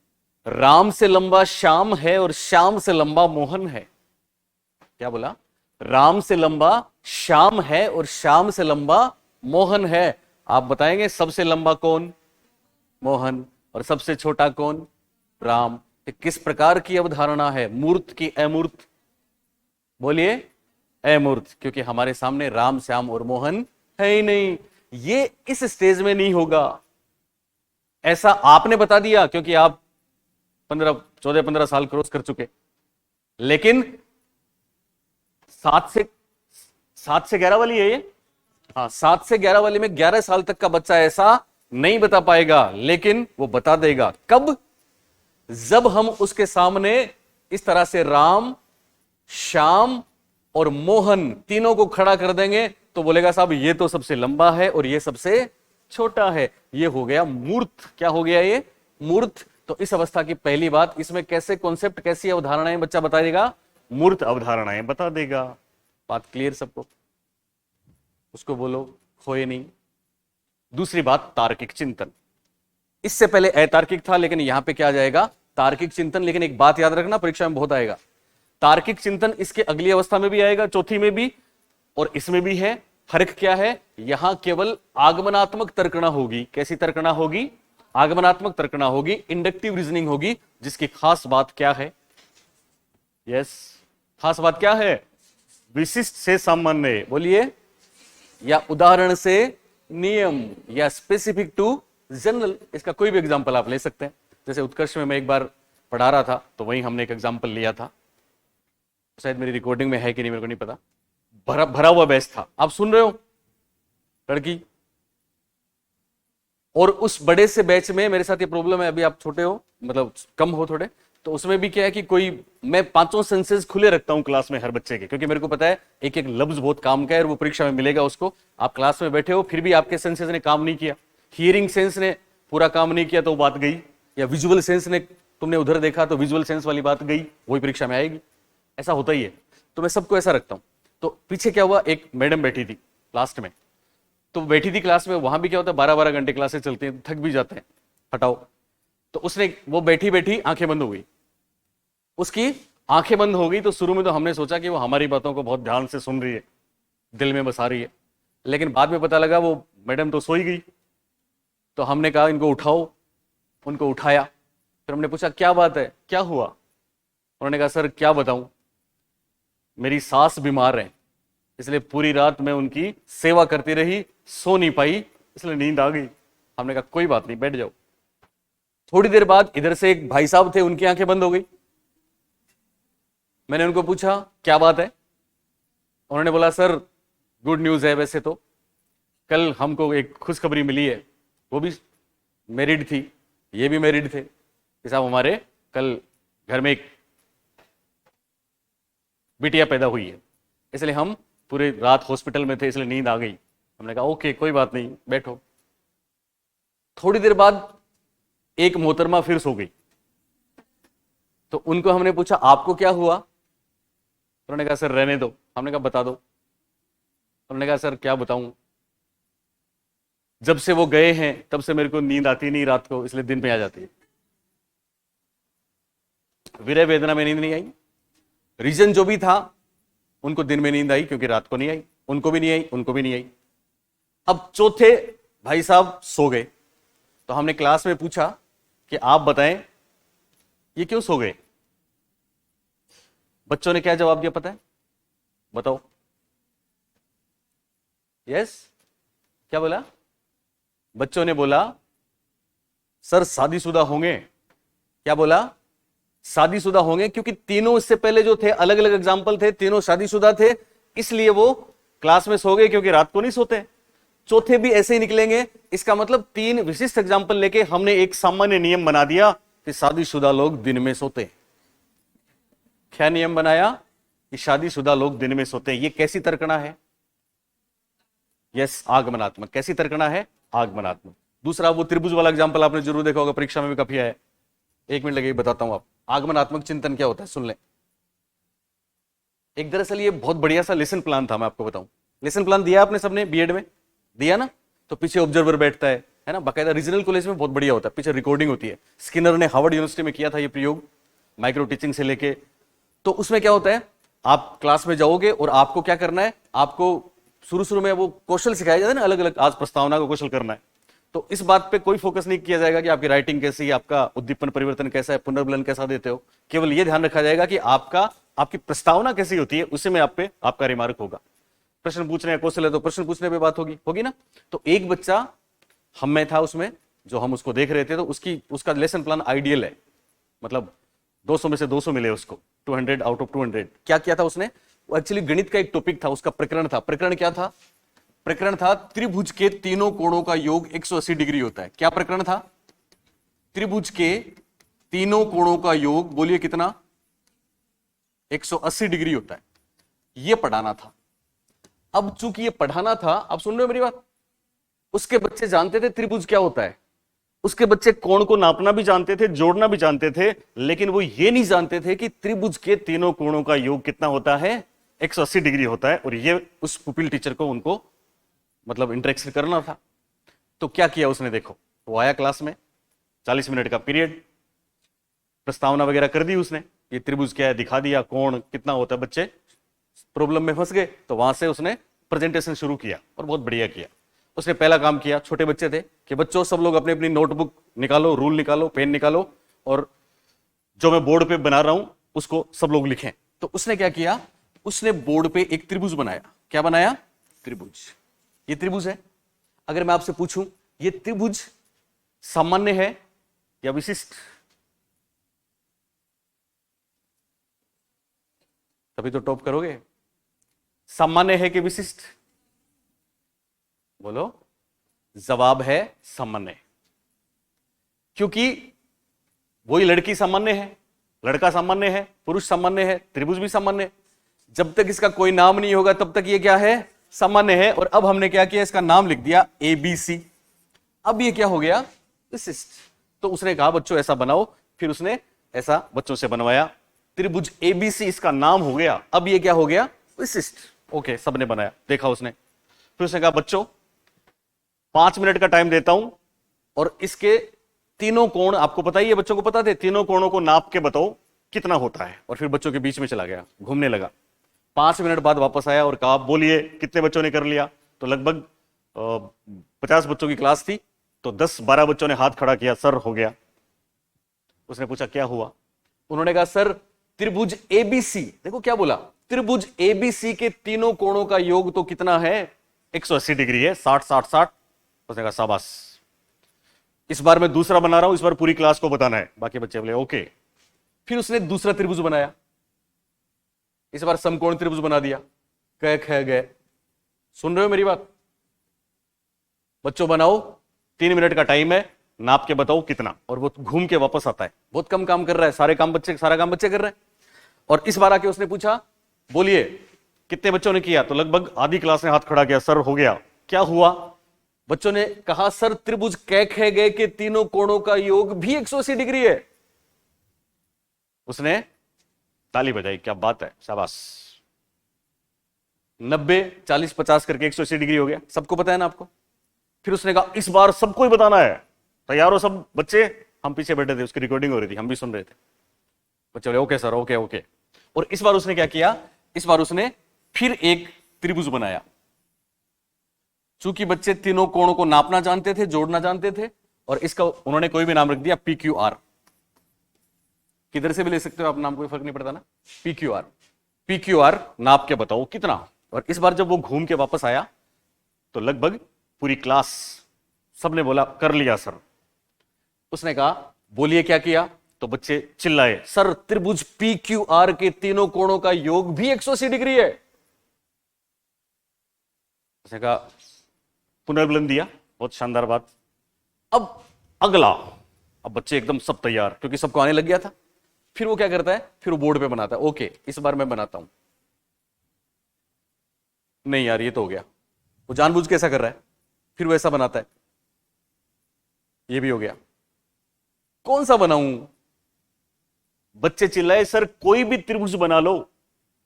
राम से लंबा श्याम है और श्याम से लंबा मोहन है। क्या बोला? राम से लंबा श्याम है और श्याम से लंबा मोहन है। आप बताएंगे सबसे लंबा कौन? मोहन। और सबसे छोटा कौन? राम। तो किस प्रकार की अवधारणा है? मूर्त की अमूर्त? बोलिए अमूर्त, क्योंकि हमारे सामने राम, श्याम और मोहन है ही नहीं। ये इस स्टेज में नहीं होगा। ऐसा आपने बता दिया क्योंकि आप 14-15 साल क्रॉस कर चुके। लेकिन 7 से 11 वाली है ये। हाँ, 7 से 11 वाली में 11 साल तक का बच्चा ऐसा नहीं बता पाएगा, लेकिन वो बता देगा। कब? जब हम उसके सामने इस तरह से राम, श्याम और मोहन तीनों को खड़ा कर देंगे तो बोलेगा साहब ये तो सबसे लंबा है और ये सबसे छोटा है। ये हो गया मूर्त। क्या हो गया ये? मूर्त। तो इस अवस्था की पहली बात, इसमें कैसे कॉन्सेप्ट, कैसी अवधारणाएं बच्चा बता देगा? मूर्त अवधारणाएं बता देगा। बात क्लियर सबको? उसको बोलो खोए नहीं। दूसरी बात, तार्किक चिंतन। इससे पहले अतार्किक था, लेकिन यहां पे क्या आ जाएगा? तार्किक चिंतन। लेकिन एक बात याद रखना, परीक्षा में बहुत आएगा, तार्किक चिंतन इसके अगली अवस्था में भी आएगा, चौथी में भी, और इसमें भी है। फर्क क्या है? यहां केवल आगमनात्मक तर्कना होगी। कैसी तर्कना होगी? आगमनात्मक तर्कना होगी, इंडक्टिव रीजनिंग होगी, जिसकी खास बात क्या है? यस, खास बात क्या है? विशिष्ट से सामान्य, बोलिए, या उदाहरण से नियम, या स्पेसिफिक टू जनरल। इसका कोई भी एग्जांपल आप ले सकते हैं। जैसे उत्कर्ष में मैं एक बार पढ़ा रहा था तो वहीं हमने एक एग्जांपल लिया था, शायद मेरी रिकॉर्डिंग में है कि नहीं मेरे को नहीं पता। भरा हुआ बैच था, आप सुन रहे हो लड़की? और उस बड़े से बैच में मेरे साथ ये प्रॉब्लम है, अभी आप छोटे हो, मतलब कम हो थोड़े, तो उसमें भी क्या है कि कोई, मैं 5 सेंसेस खुले रखता हूं क्लास में हर बच्चे के, क्योंकि मेरे को पता है एक एक लफ्ज बहुत काम का है और वो परीक्षा में मिलेगा उसको। आप क्लास में बैठे हो फिर भी आपके सेंसेस ने काम नहीं किया, हियरिंग सेंस ने पूरा काम नहीं किया तो बात गई, या विजुअल सेंस ने तुमने उधर देखा तो विजुअल सेंस वाली बात गई, वही परीक्षा में आएगी। ऐसा होता ही है, तो मैं सबको ऐसा रखता हूं। तो पीछे क्या हुआ, एक मैडम बैठी थी लास्ट में, तो बैठी थी क्लास में, वहां भी क्या होता है 12-12 घंटे क्लासेस चलती हैं, थक भी जाते हैं, हटाओ। तो उसने, वो बैठी बैठी आंखें बंद हो गई, उसकी आंखें बंद हो गई। तो शुरू में तो हमने सोचा कि वो हमारी बातों को बहुत ध्यान से सुन रही है, दिल में बसा रही है, लेकिन बाद में पता लगा वो मैडम तो सो ही गई। तो हमने कहा इनको उठाओ, उनको उठाया, फिर हमने पूछा क्या बात है, क्या हुआ? उन्होंने कहा सर क्या बताऊं, मेरी सास बीमार है, इसलिए पूरी रात मैं उनकी सेवा करती रही, सो नहीं पाई, इसलिए नींद आ गई। हमने कहा कोई बात नहीं, बैठ जाओ। थोड़ी देर बाद इधर से एक भाई साहब थे, उनकी आंखें बंद हो गई। मैंने उनको पूछा क्या बात है? उन्होंने बोला सर गुड न्यूज है, वैसे तो कल हमको एक खुशखबरी मिली है, वो भी मैरिड थी, ये भी मैरिड थे कि साहब हमारे कल घर में एक बिटिया पैदा हुई है, इसलिए हम पूरी रात हॉस्पिटल में थे, इसलिए नींद आ गई। हमने कहा ओके कोई बात नहीं, बैठो। थोड़ी देर बाद एक मोहतरमा फिर सो गई, तो उनको हमने पूछा आपको क्या हुआ? उन्होंने कहा सर रहने दो। हमने कहा बता दो। उन्होंने कहा सर क्या बताऊं, जब से वो गए हैं तब से मेरे को नींद आती नहीं रात को, इसलिए दिन में आ जाती है। विरह वेदना में नींद नहीं आई। रीजन जो भी था, उनको दिन में नींद आई क्योंकि रात को नहीं आई, उनको भी नहीं आई, उनको भी नहीं आई। अब चौथे भाई साहब सो गए, तो हमने क्लास में पूछा कि आप बताएं ये क्यों सो गए? बच्चों ने क्या जवाब दिया पता है? बताओ। यस, क्या बोला? बच्चों ने बोला सर शादीशुदा होंगे। क्या बोला? शादीशुदा होंगे, क्योंकि तीनों इससे पहले जो थे अलग अलग एग्जाम्पल थे, तीनों शादीशुदा थे, इसलिए वो क्लास में सो गए, क्योंकि रात को नहीं सोते। चौथे भी ऐसे ही निकलेंगे। इसका मतलब तीन विशिष्ट एग्जाम्पल लेके हमने एक सामान्य नियम बना दिया कि शादीशुदा लोग दिन में सोते हैं। क्या नियम बनाया? कि शादीशुदा लोग दिन में सोते हैं। ये कैसी तर्कना है? यस, आगमनात्मक। कैसी तर्कना है? आगमनात्मक। दूसरा, वो त्रिभुज वाला एग्जाम्पल आपने जरूर देखा होगा, परीक्षा में भी काफी आया है। 1 मिनट लगे बताता हूं आप। आगमनात्मक चिंतन क्या होता है, सुन लें। एक दरअसल ये बहुत बढ़िया सा लेसन प्लान था, मैं आपको बताऊं। लेसन प्लान दिया आपने सबने बीएड में? दिया ना? तो पीछे ऑब्जर्वर बैठता है ना, बाकायदा रीजनल कॉलेज में बहुत बढ़िया होता है, पीछे रिकॉर्डिंग होती है। स्किनर ने हार्वर्ड यूनिवर्सिटी में किया था ये प्रयोग, माइक्रो टीचिंग से लेके। तो उसमें क्या होता है, आप क्लास में जाओगे और आपको क्या करना है, आपको शुरू में वो कौशल सिखाया जाता है ना, अलग अलग। आज प्रस्तावना का कौशल करना है, तो इस बात पे कोई फोकस नहीं किया जाएगा कि आपकी राइटिंग कैसी है, आपका उद्दीपन परिवर्तन कैसा है, पुनर्बलन कैसा देते हो। केवल ये ध्यान रखा जाएगा कि आपकी प्रस्तावना कैसी होती है, उसी में आपका रिमार्क होगा। प्रश्न पूछने का कौशल है तो प्रश्न पूछने पे बात होगी ना। तो एक बच्चा हम में था उसमें, जो हम उसको देख रहे थे, तो उसका लेसन प्लान आइडियल है, मतलब 200 में से 200 मिले उसको, 200 आउट ऑफ 200। क्या किया था उसने? वो एक्चुअली गणित का एक टॉपिक था, उसका प्रकरण था। प्रकरण क्या था? प्रकरण था त्रिभुज के तीनों कोणों का योग 180 डिग्री होता है। क्या प्रकरण था? त्रिभुज के तीनों कोणों का योग, बोलिए कितना? 180 डिग्री होता है। यह पढ़ाना था। अब चूंकि ये पढ़ाना था, आप सुन रहे हो मेरी बात? उसके बच्चे जानते थे त्रिभुज क्या होता है, उसके बच्चे कोण को नापना भी जानते थे, जोड़ना भी जानते थे, लेकिन वो ये नहीं जानते थे कि त्रिभुज के तीनों कोणों का योग कितना होता है, 180 डिग्री होता है। और ये उस पुपिल टीचर को उनको मतलब इंटरेक्शन करना था। तो क्या किया उसने, देखो, वो आया क्लास में, 40 मिनट का पीरियड, प्रस्तावना वगैरह कर दी उसने, ये त्रिभुज क्या है दिखा दिया, कोण कितना होता है। बच्चे प्रॉब्लम में फंस गए, तो वहां से उसने प्रेजेंटेशन शुरू किया और बहुत बढ़िया किया। उसने पहला काम किया, छोटे बच्चे थे, कि बच्चों सब लोग अपनी अपनी नोटबुक निकालो, रूल निकालो, पेन निकालो, और जो मैं बोर्ड पे बना रहा हूं उसको सब लोग लिखें। तो उसने क्या किया, उसने बोर्ड पे एक त्रिभुज बनाया। क्या बनाया? त्रिभुज। ये त्रिभुज है। अगर मैं आपसे पूछूं, ये त्रिभुज सामान्य है या विशिष्ट? तभी तो टॉप करोगे। सामान्य है कि विशिष्ट? बोलो। जवाब है सामान्य, क्योंकि वही लड़की सामान्य है, लड़का सामान्य है, पुरुष सामान्य है, त्रिभुज भी सामान्य है। जब तक इसका कोई नाम नहीं होगा तब तक ये क्या है? सामान्य है। और अब हमने क्या किया, इसका नाम लिख दिया ABC। अब ये क्या हो गया? विशिष्ट। तो उसने कहा बच्चों ऐसा बनाओ, फिर उसने ऐसा बच्चों से बनवाया, त्रिभुज ABC इसका नाम हो गया। अब ये क्या हो गया? विशिष्ट। ओके, सबने बनाया, देखा उसने। फिर उसने कहा बच्चों 5 मिनट का टाइम देता हूं, और इसके तीनों कोण, आपको पता ही है, बच्चों को पता थे, तीनों कोणों को नाप के बताओ कितना होता है। और फिर बच्चों के बीच में चला गया, घूमने लगा। 5 मिनट बाद वापस आया और कहा बोलिए कितने बच्चों ने कर लिया? तो लगभग 50 बच्चों की क्लास थी, तो 10-12 बच्चों ने हाथ खड़ा किया, सर हो गया। उसने पूछा क्या हुआ? उन्होंने कहा सर त्रिभुज ABC, देखो क्या बोला, त्रिभुज ABC के तीनों कोणों का योग तो कितना है? 180 डिग्री है, 60-60-60। उसने कहा शाबाश, इस बार मैं दूसरा बना रहा हूं, इस बार पूरी क्लास को बताना है। बाकी बच्चे बोले ओके। फिर उसने दूसरा त्रिभुज बनाया, इस बार समकोण त्रिभुज बना दिया, क ख ग। सुन रहे हो मेरी बात? बच्चों बनाओ, 3 मिनट का टाइम है, नाप के बताओ कितना। और वो घूम के वापस आता है, बहुत कम काम कर रहा है, सारा काम बच्चे कर रहे हैं। और इस बार आके उसने पूछा बोलिए कितने बच्चों ने किया? तो लगभग आधी क्लास ने हाथ खड़ा किया, सर हो गया। क्या हुआ? बच्चों ने कहा सर त्रिभुज क ख ग के तीनों कोणों का योग भी 180 डिग्री है। उसने ताली बजाई, क्या बात है, शाबाश। 90-40-50 करके 180 डिग्री हो गया, सबको पता है ना आपको। फिर उसने कहा इस बार सबको ही बताना है, तैयार हो सब बच्चे? हम पीछे बैठे थे, उसकी रिकॉर्डिंग हो रही थी, हम भी सुन रहे थे। बच्चे बोले ओके सर, ओके ओके। और इस बार उसने क्या किया, इस बार उसने फिर एक त्रिभुज बनाया। चूंकि बच्चे तीनों कोणों को नापना जानते थे, जोड़ना जानते थे, और इसका उन्होंने कोई भी नाम रख दिया PQR। किधर से भी ले सकते हो आप नाम, कोई फर्क नहीं पड़ता ना। PQR नाप के बताओ कितना। और इस बार जब वो घूम के वापस आया तो लगभग पूरी क्लास सबने बोला कर लिया सर। उसने कहा बोलिए क्या किया, तो बच्चे चिल्लाए सर त्रिभुज पी क्यू आर के तीनों कोणों का योग भी 180 डिग्री है। उसने कहा पुनर्बलन दिया, बहुत शानदार बात। अब अगला, अब बच्चे एकदम सब तैयार, क्योंकि सबको आने लग गया था। फिर वो क्या करता है, फिर वो बोर्ड पे बनाता है, ओके इस बार मैं बनाता हूं, नहीं यार ये तो हो गया, वो जानबूझ के ऐसा कर रहा है, फिर वो ऐसा बनाता है, ये भी हो गया, कौन सा बनाऊं। बच्चे चिल्लाए सर कोई भी त्रिभुज बना लो,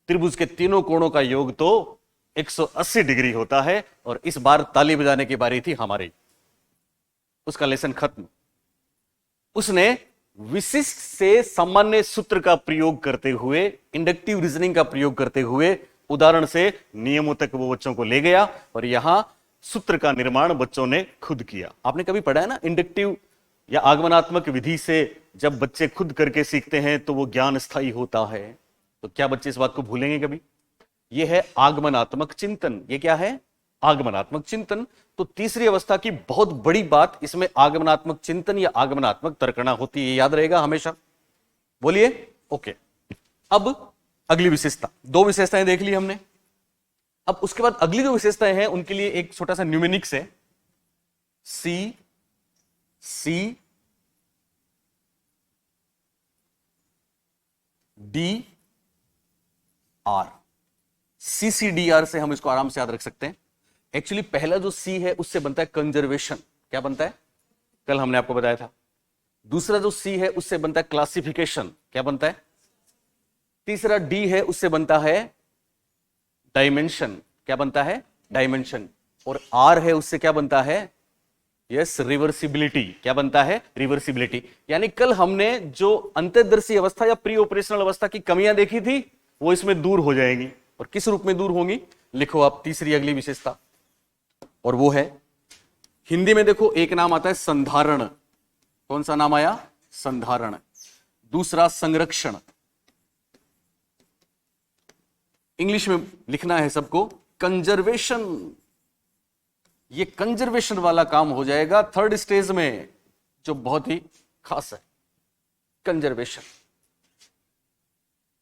त्रिभुज के तीनों कोणों का योग तो 180 डिग्री होता है, और इस बार ताली बजाने की बारी थी हमारी। उसका लेसन खत्म। उसने विशिष्ट से सामान्य सूत्र का प्रयोग करते हुए, इंडक्टिव रीजनिंग का प्रयोग करते हुए, उदाहरण से नियमों तक वो बच्चों को ले गया, और यहां सूत्र का निर्माण बच्चों ने खुद किया। आपने कभी पढ़ा है ना, इंडक्टिव या आगमनात्मक विधि से जब बच्चे खुद करके सीखते हैं तो वो ज्ञान स्थायी होता है। तो क्या बच्चे इस बात को भूलेंगे कभी? यह है आगमनात्मक चिंतन। ये क्या है? आगमनात्मक चिंतन। तो तीसरी अवस्था की बहुत बड़ी बात इसमें आगमनात्मक चिंतन या आगमनात्मक तर्कणा होती है, याद रहेगा हमेशा। बोलिए ओके। अब अगली विशेषता, दो विशेषताएं देख ली हमने। अब उसके बाद अगली जो विशेषताएं हैं उनके लिए एक छोटा सा न्यूमेनिक्स है, सी सी डी आर। CCDR से हम इसको आराम से याद रख सकते हैं। एक्चुअली पहला जो C है उससे बनता है कंजर्वेशन। क्या बनता है? कल हमने आपको बताया था। दूसरा जो C है उससे बनता है क्लासिफिकेशन। क्या बनता है? तीसरा D है उससे बनता है डायमेंशन। क्या बनता है? डायमेंशन। और R है उससे क्या बनता है? Yes, reversibility. क्या बनता है? रिवर्सिबिलिटी। यानी कल हमने जो अंतर्दर्शी अवस्था या प्री ऑपरेशनल अवस्था की कमियां देखी थी वो इसमें दूर हो जाएंगी। और किस रूप में दूर होंगी? लिखो आप तीसरी अगली विशेषता, और वो है हिंदी में देखो एक नाम आता है संधारण। कौन सा नाम आया? संधारण। दूसरा संरक्षण। इंग्लिश में लिखना है सबको कंजर्वेशन। ये कंजर्वेशन वाला काम हो जाएगा थर्ड स्टेज में, जो बहुत ही खास है। कंजर्वेशन,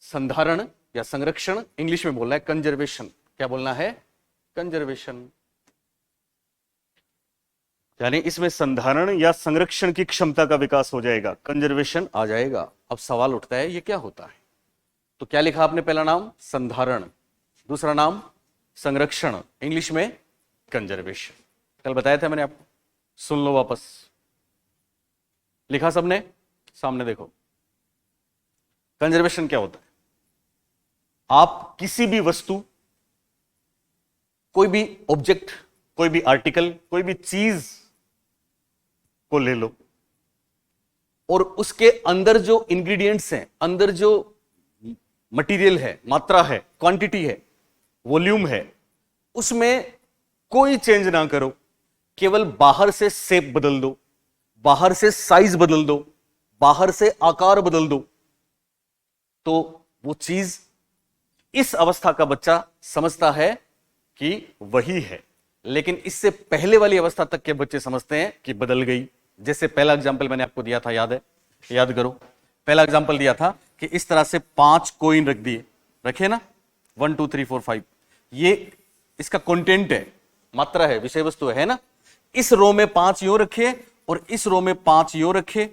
संधारण या संरक्षण, इंग्लिश में बोलना है कंजर्वेशन। क्या बोलना है? कंजर्वेशन। यानी इसमें संधारण या संरक्षण की क्षमता का विकास हो जाएगा, कंजर्वेशन आ जाएगा। अब सवाल उठता है ये क्या होता है? तो क्या लिखा आपने? पहला नाम संधारण, दूसरा नाम संरक्षण, इंग्लिश में कंजर्वेशन। कल बताया था मैंने आपको, सुन लो वापस। लिखा सबने? सामने देखो। कंजर्वेशन क्या होता है? आप किसी भी वस्तु, कोई भी ऑब्जेक्ट, कोई भी आर्टिकल, कोई भी चीज को ले लो और उसके अंदर जो इंग्रेडिएंट्स हैं, अंदर जो मटेरियल है, मात्रा है, क्वांटिटी है, वॉल्यूम है, उसमें कोई चेंज ना करो, केवल बाहर से शेप बदल दो, बाहर से साइज बदल दो, बाहर से आकार बदल दो, तो वो चीज इस अवस्था का बच्चा समझता है कि वही है। लेकिन इससे पहले वाली अवस्था तक के बच्चे समझते हैं कि बदल गई। जैसे पहला एग्जांपल मैंने आपको दिया था, याद है? याद करो। पहला एग्जांपल दिया था कि इस तरह से 5 कॉइन रख दिए, रखे ना, 1 2 3 4 5, ये इसका कंटेंट है, मात्रा है, विषय वस्तु है ना। इस रो में 5 यूं रखे और इस रो में 5 यूं रखे।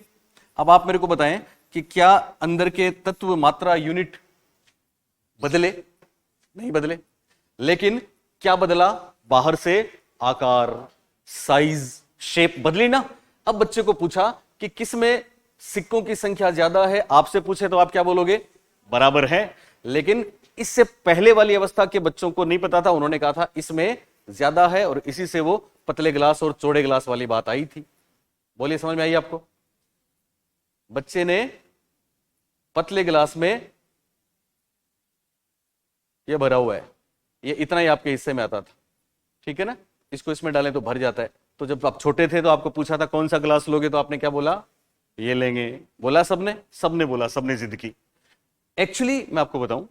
अब आप मेरे को बताएं कि क्या अंदर के तत्व, मात्रा, यूनिट बदले? नहीं बदले। लेकिन क्या बदला? बाहर से आकार, साइज, शेप बदली ना। अब बच्चे को पूछा कि किस में सिक्कों की संख्या ज्यादा है, आपसे पूछे तो आप क्या बोलोगे? बराबर है। लेकिन इससे पहले वाली अवस्था के बच्चों को नहीं पता था, उन्होंने कहा था इसमें ज्यादा है, और इसी से वो पतले गिलास और चौड़े गिलास वाली बात आई थी। बोलिए, समझ में आई आपको? बच्चे ने पतले गिलास में ये भरा हुआ है, ये इतना ही आपके हिस्से में आता था, ठीक है ना, इसको इसमें डालें तो भर जाता है। तो जब आप छोटे थे तो आपको पूछा था कौन सा गिलास लोगे, तो आपने क्या बोला? ये लेंगे। बोला सबने? सबने बोला, सबने जिद की। एक्चुअली मैं आपको बताऊं,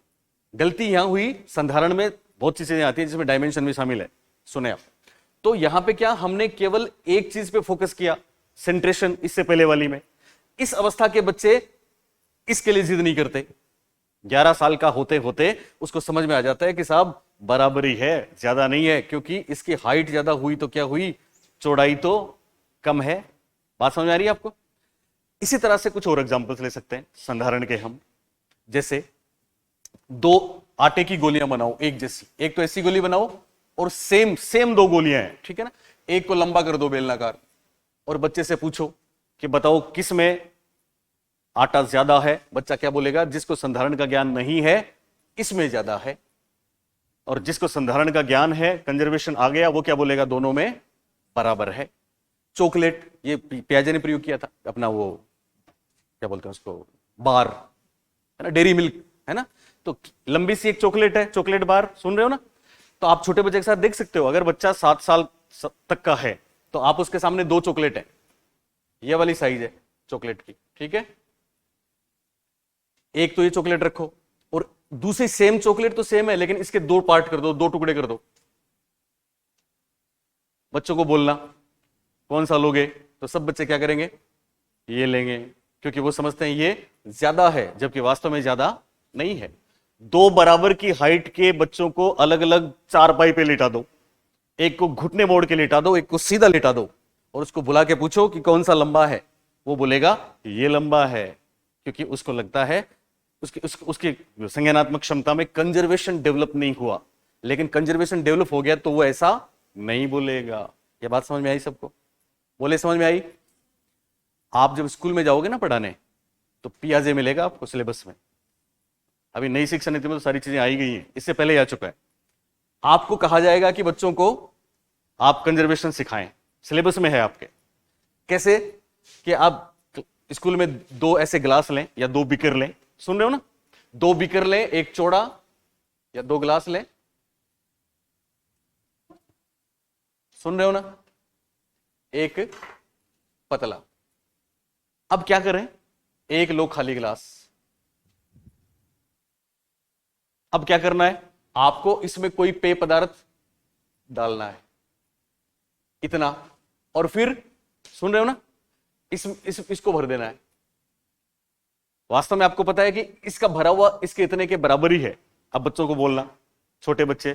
गलती यहां हुई, संधारण में बहुत सी चीजें आती है जिसमें डायमेंशन भी शामिल है। सुने आप, तो यहां पे क्या हमने केवल एक चीज पे फोकस किया, सेंट्रेशन इससे पहले वाली में। इस अवस्था के बच्चे इसके लिए जिद नहीं करते। 11 साल का होते होते उसको समझ में आ जाता है कि साहब बराबरी है, ज्यादा नहीं है, क्योंकि इसकी हाइट ज्यादा हुई तो क्या हुई, चौड़ाई तो कम है। बात समझ में आ रही है आपको? इसी तरह से कुछ और एग्जांपल्स ले सकते हैं संधारण के हम। जैसे 2 आटे की गोलियां बनाओ एक जैसी, एक तो ऐसी गोली बनाओ और सेम 2 गोलियां हैं, ठीक है ना, एक को लंबा कर दो बेलनाकार, और बच्चे से पूछो कि बताओ किस में आटा ज्यादा है। बच्चा क्या बोलेगा? जिसको संधारण का ज्ञान नहीं है इसमें ज्यादा है। और जिसको संधारण का ज्ञान है, कंजर्वेशन आ गया, वो क्या बोलेगा? दोनों में बराबर है। चॉकलेट, ये पियाजे ने प्रयोग किया था अपना, वो क्या बोलते हैं उसको, बार है ना, डेयरी मिल्क है ना, तो लंबी सी एक चॉकलेट है, चॉकलेट बार, सुन रहे हो ना? तो आप छोटे बच्चे के साथ देख सकते हो, अगर बच्चा 7 साल तक का है तो आप उसके सामने 2 चॉकलेट है, ये वाली साइज है चॉकलेट की, ठीक है, एक तो ये चॉकलेट रखो, और दूसरी सेम चॉकलेट तो सेम है लेकिन इसके 2 पार्ट कर दो, 2 टुकड़े कर दो। बच्चों को बोलना कौन सा लोगे, तो सब बच्चे क्या करेंगे? ये लेंगे, क्योंकि वो समझते हैं ये ज्यादा है, जबकि वास्तव में ज्यादा नहीं है। 2 बराबर की हाइट के बच्चों को अलग अलग चारपाई पे लेटा दो, एक को घुटने मोड़ के लेटा दो, एक को सीधा लेटा दो, और उसको बुला के पूछो कि कौन सा लंबा है, वो बोलेगा ये लंबा है, क्योंकि उसको लगता है उसकी संज्ञानात्मक क्षमता में कंजर्वेशन डेवलप नहीं हुआ। लेकिन कंजर्वेशन डेवलप हो गया तो वो ऐसा नहीं बोलेगा। ये बात समझ में आई सबको? बोले समझ में आई? आप जब स्कूल में जाओगे ना पढ़ाने, तो पियाजे मिलेगा आपको सिलेबस में। अभी नई शिक्षा नीति में तो सारी चीजें आई गई हैं, इससे पहले आ चुका है। आपको कहा जाएगा कि बच्चों को आप कंजर्वेशन सिखाएं, सिलेबस में है आपके। कैसे? कि आप स्कूल में 2 ऐसे गिलास लें या 2 बीकर लें, सुन रहे हो ना, 2 बीकर लें, एक चौड़ा, या 2 गिलास लें, सुन रहे हो ना, एक पतला। अब क्या करें? एक लो खाली गिलास। अब क्या करना है? आपको इसमें कोई पेय पदार्थ डालना है, इतना, और फिर सुन रहे हो ना, इसको भर देना है। वास्तव में आपको पता है कि इसका भरा हुआ इसके इतने के बराबर ही है। अब बच्चों को बोलना, छोटे बच्चे,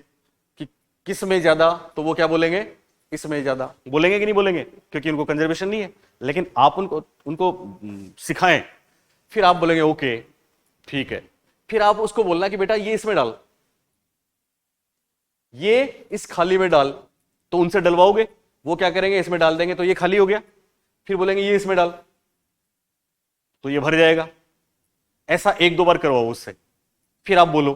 कि किस में ज्यादा, तो वो क्या बोलेंगे? इसमें ज्यादा। बोलेंगे कि नहीं बोलेंगे? क्योंकि उनको कंजर्वेशन नहीं है। लेकिन आप उनको सिखाएं, फिर आप बोलेंगे ओके ठीक है। फिर आप उसको बोलना कि बेटा ये इसमें डाल, ये इस खाली में डाल, तो उनसे डलवाओगे, वो क्या करेंगे? इसमें डाल देंगे, तो ये खाली हो गया। फिर बोलेंगे ये इसमें डाल, तो ये भर जाएगा। ऐसा 1-2 बार करवाओ उससे, फिर आप बोलो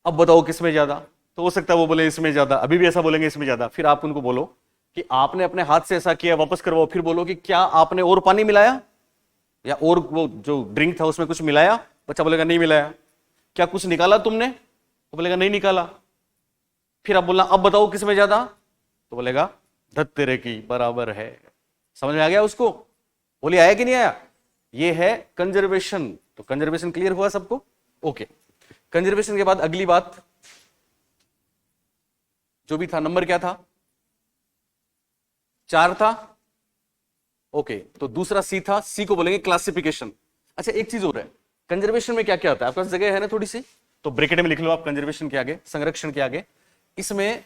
अब बताओ किसमें ज्यादा, तो हो सकता है वो बोले इसमें ज्यादा, अभी भी ऐसा बोलेंगे इसमें ज्यादा। फिर आप उनको बोलो कि आपने अपने हाथ से ऐसा किया, वापस करवाओ। फिर बोलो कि क्या आपने और पानी मिलाया, या और वो जो ड्रिंक था उसमें कुछ मिलाया? बच्चा बोलेगा नहीं मिलाया। क्या कुछ निकाला तुमने? तो बोलेगा नहीं निकाला। फिर आप बोलना अब बताओ किसमें ज्यादा, तो बोलेगा धत तेरे की बराबर है। समझ में आ गया उसको? बोलिए आया कि नहीं आया? ये है कंजर्वेशन। तो कंजर्वेशन क्लियर हुआ सबको? ओके। कंजर्वेशन के बाद अगली बात जो भी था, नंबर क्या था? 4 था। ओके, तो दूसरा सी था, सी को बोलेंगे क्लासिफिकेशन। अच्छा एक चीज और है, कंजर्वेशन में क्या क्या होता है? आपके पास जगह है ना थोड़ी सी, तो ब्रैकेट में लिख लो आप कंजर्वेशन के आगे, संरक्षण के आगे। इसमें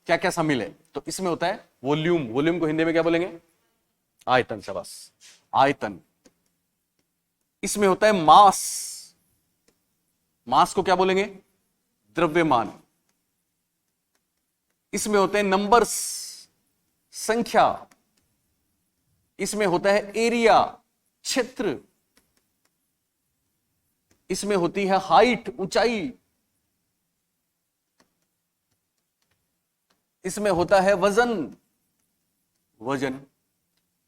क्या क्या शामिल है? तो इसमें होता है वॉल्यूम। वॉल्यूम को हिंदी में क्या बोलेंगे? आयतन। शाबाश, आयतन। इसमें होता है मास। मास को क्या बोलेंगे? द्रव्यमान। इसमें होते हैं नंबर्स, संख्या। इसमें होता है एरिया, क्षेत्र। इसमें होती है हाइट, ऊंचाई। इसमें होता है वजन, वजन।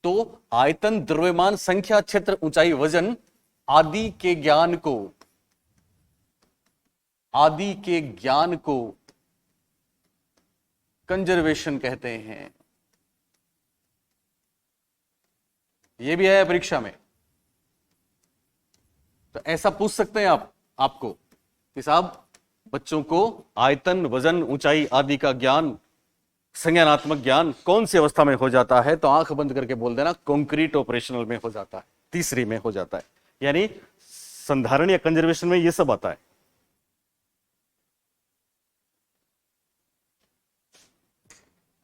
तो आयतन, द्रव्यमान, संख्या, क्षेत्र, ऊंचाई, वजन आदि के ज्ञान को कंजर्वेशन कहते हैं। यह भी आया परीक्षा में, तो ऐसा पूछ सकते हैं आपको कि साहब बच्चों को आयतन, वजन, ऊंचाई आदि का ज्ञान संज्ञानात्मक ज्ञान कौन सी अवस्था में हो जाता है? तो आंख बंद करके बोल देना, कॉन्क्रीट ऑपरेशनल में हो जाता है, तीसरी में हो जाता है, यानी संधारण या कंजर्वेशन में ये सब आता है।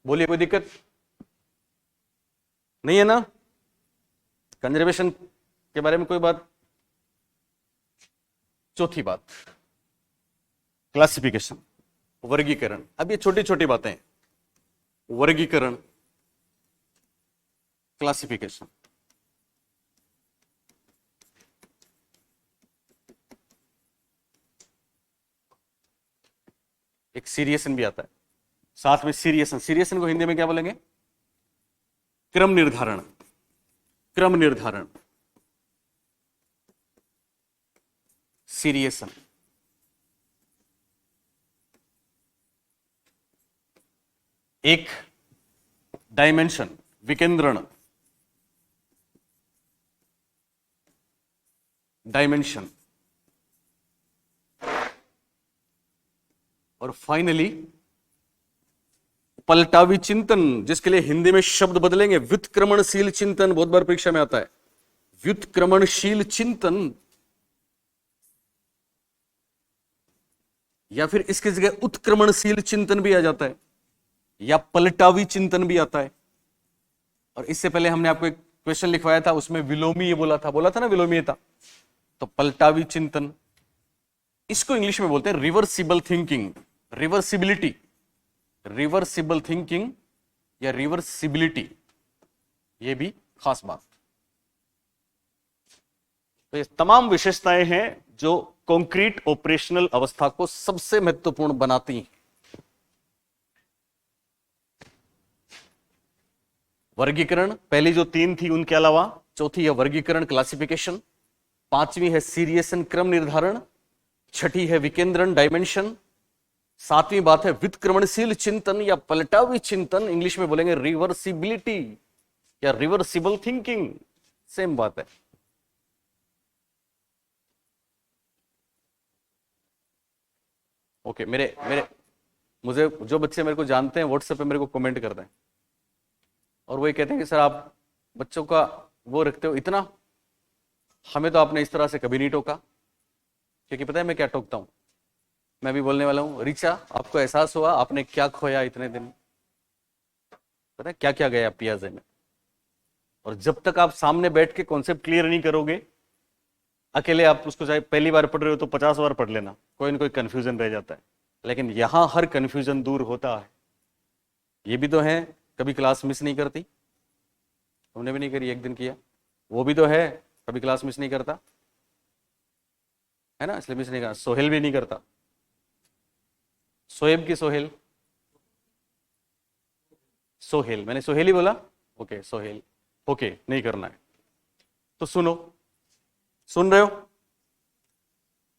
बोलिए, कोई दिक्कत नहीं है ना? कंजर्वेशन के बारे में कोई बात? चौथी बात, क्लासिफिकेशन, वर्गीकरण। अब ये छोटी छोटी बातें हैं, वर्गीकरण, क्लासिफिकेशन। एक सीरियसन भी आता है साथ में, सीरियसन। सीरियसन को हिंदी में क्या बोलेंगे? क्रम निर्धारण, क्रम निर्धारण, सीरियसन। एक डायमेंशन, विकेंद्रण, डायमेंशन, और फाइनली पलटावी चिंतन, जिसके लिए हिंदी में शब्द बदलेंगे व्युत्क्रमणशील चिंतन। बहुत बार परीक्षा में आता है व्युत्क्रमणशील चिंतन, या फिर इसकी जगह उत्क्रमणशील चिंतन भी आ जाता है, या पलटावी चिंतन भी आता है। और इससे पहले हमने आपको एक क्वेश्चन लिखवाया था, उसमें विलोमीय बोला था ना, विलोमीयता। तो पलटावी चिंतन, इसको इंग्लिश में बोलते हैं reversible thinking, reversibility, reversible thinking या रिवर्सिबिलिटी, ये भी खास बात। तो ये तमाम विशेषताएं हैं जो कॉन्क्रीट ऑपरेशनल अवस्था को सबसे महत्वपूर्ण बनाती हैं। वर्गीकरण, पहली जो तीन थी उनके अलावा चौथी है वर्गीकरण, क्लासिफिकेशन, पांचवी है सीरियसन, क्रम निर्धारण, छठी है विकेंद्रण, डायमेंशन, सातवीं बात है व्युत्क्रमणशील चिंतन या पलटावी चिंतन, इंग्लिश में बोलेंगे रिवर्सिबिलिटी या रिवर्सिबल थिंकिंग, सेम बात है। ओके, मेरे मेरे मुझे जो बच्चे मेरे को जानते हैं व्हाट्सएप पे मेरे को कमेंट करते हैं और वो ये कहते हैं कि सर आप बच्चों का वो रखते हो इतना, हमें तो आपने इस तरह से कभी नहीं टोका। क्योंकि पता है मैं क्या टोकता हूं? मैं भी बोलने वाला हूं, ऋचा आपको एहसास हुआ आपने क्या खोया इतने दिन? पता है क्या क्या गया पियाजे में? और जब तक आप सामने बैठ के कॉन्सेप्ट क्लियर नहीं करोगे, अकेले आप उसको चाहे पहली बार पढ़ रहे हो तो 50 बार पढ़ लेना, कोई ना कोई कंफ्यूजन रह जाता है। लेकिन यहां हर कंफ्यूजन दूर होता है। ये भी तो है कभी क्लास मिस नहीं करती, हमने भी नहीं करी, एक दिन किया। वो भी तो है कभी क्लास मिस नहीं करता, है ना, इसलिए मिस नहीं करता। सोहेल भी नहीं करता। सोएब की सोहेल? सोहेल, मैंने सोहेल ही बोला, ओके सोहेल, ओके नहीं करना है तो सुनो, सुन रहे हो?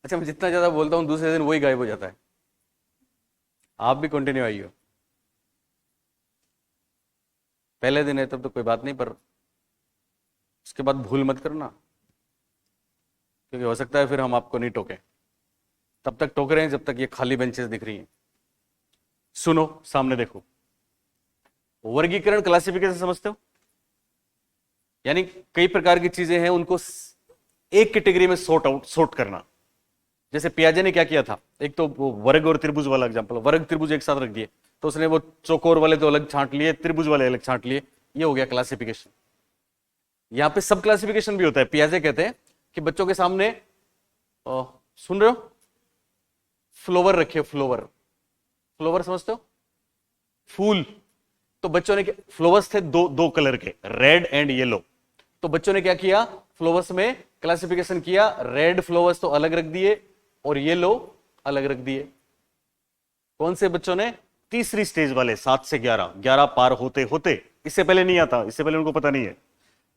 अच्छा, मैं जितना ज्यादा बोलता हूं दूसरे दिन वही गायब हो जाता है। आप भी कंटिन्यू आइए, पहले दिन है तब तो कोई बात नहीं, पर उसके बाद भूल मत करना, क्योंकि हो सकता है फिर हम आपको नहीं टोके। तब तक टोक रहे हैं जब तक ये खाली बेंचेस दिख रही हैं। सुनो, सामने देखो, वर्गीकरण क्लासिफिकेशन समझते हो? यानी कई प्रकार की चीजें हैं, उनको एक कैटेगरी में सॉर्ट करना। जैसे पियाजे ने क्या किया था, एक तो वो वर्ग और त्रिभुज वाला एग्जांपल, वर्ग त्रिभुज एक साथ रख दिए, तो उसने वो चौकोर वाले तो अलग छांट लिए, त्रिभुज वाले अलग छांट लिए, ये हो गया क्लासिफिकेशन। यहां पे सब क्लासिफिकेशन भी होता है। पियाजे कहते हैं कि बच्चों के सामने सुन रहे हो, फ्लोवर रखे, फ्लोवर, फ्लोवर समझते हो? फूल। तो बच्चों ने फ्लोवर्स थे दो कलर के, रेड एंड येलो। तो बच्चों ने क्या किया, फ्लोवर्स में क्लासिफिकेशन किया, रेड फ्लोवर्स तो अलग रख दिए और येलो अलग रख दिए। कौन से बच्चों ने? तीसरी स्टेज वाले, 7 से 11, 11 पार होते होते, इससे पहले नहीं आता, इससे पहले उनको पता नहीं है।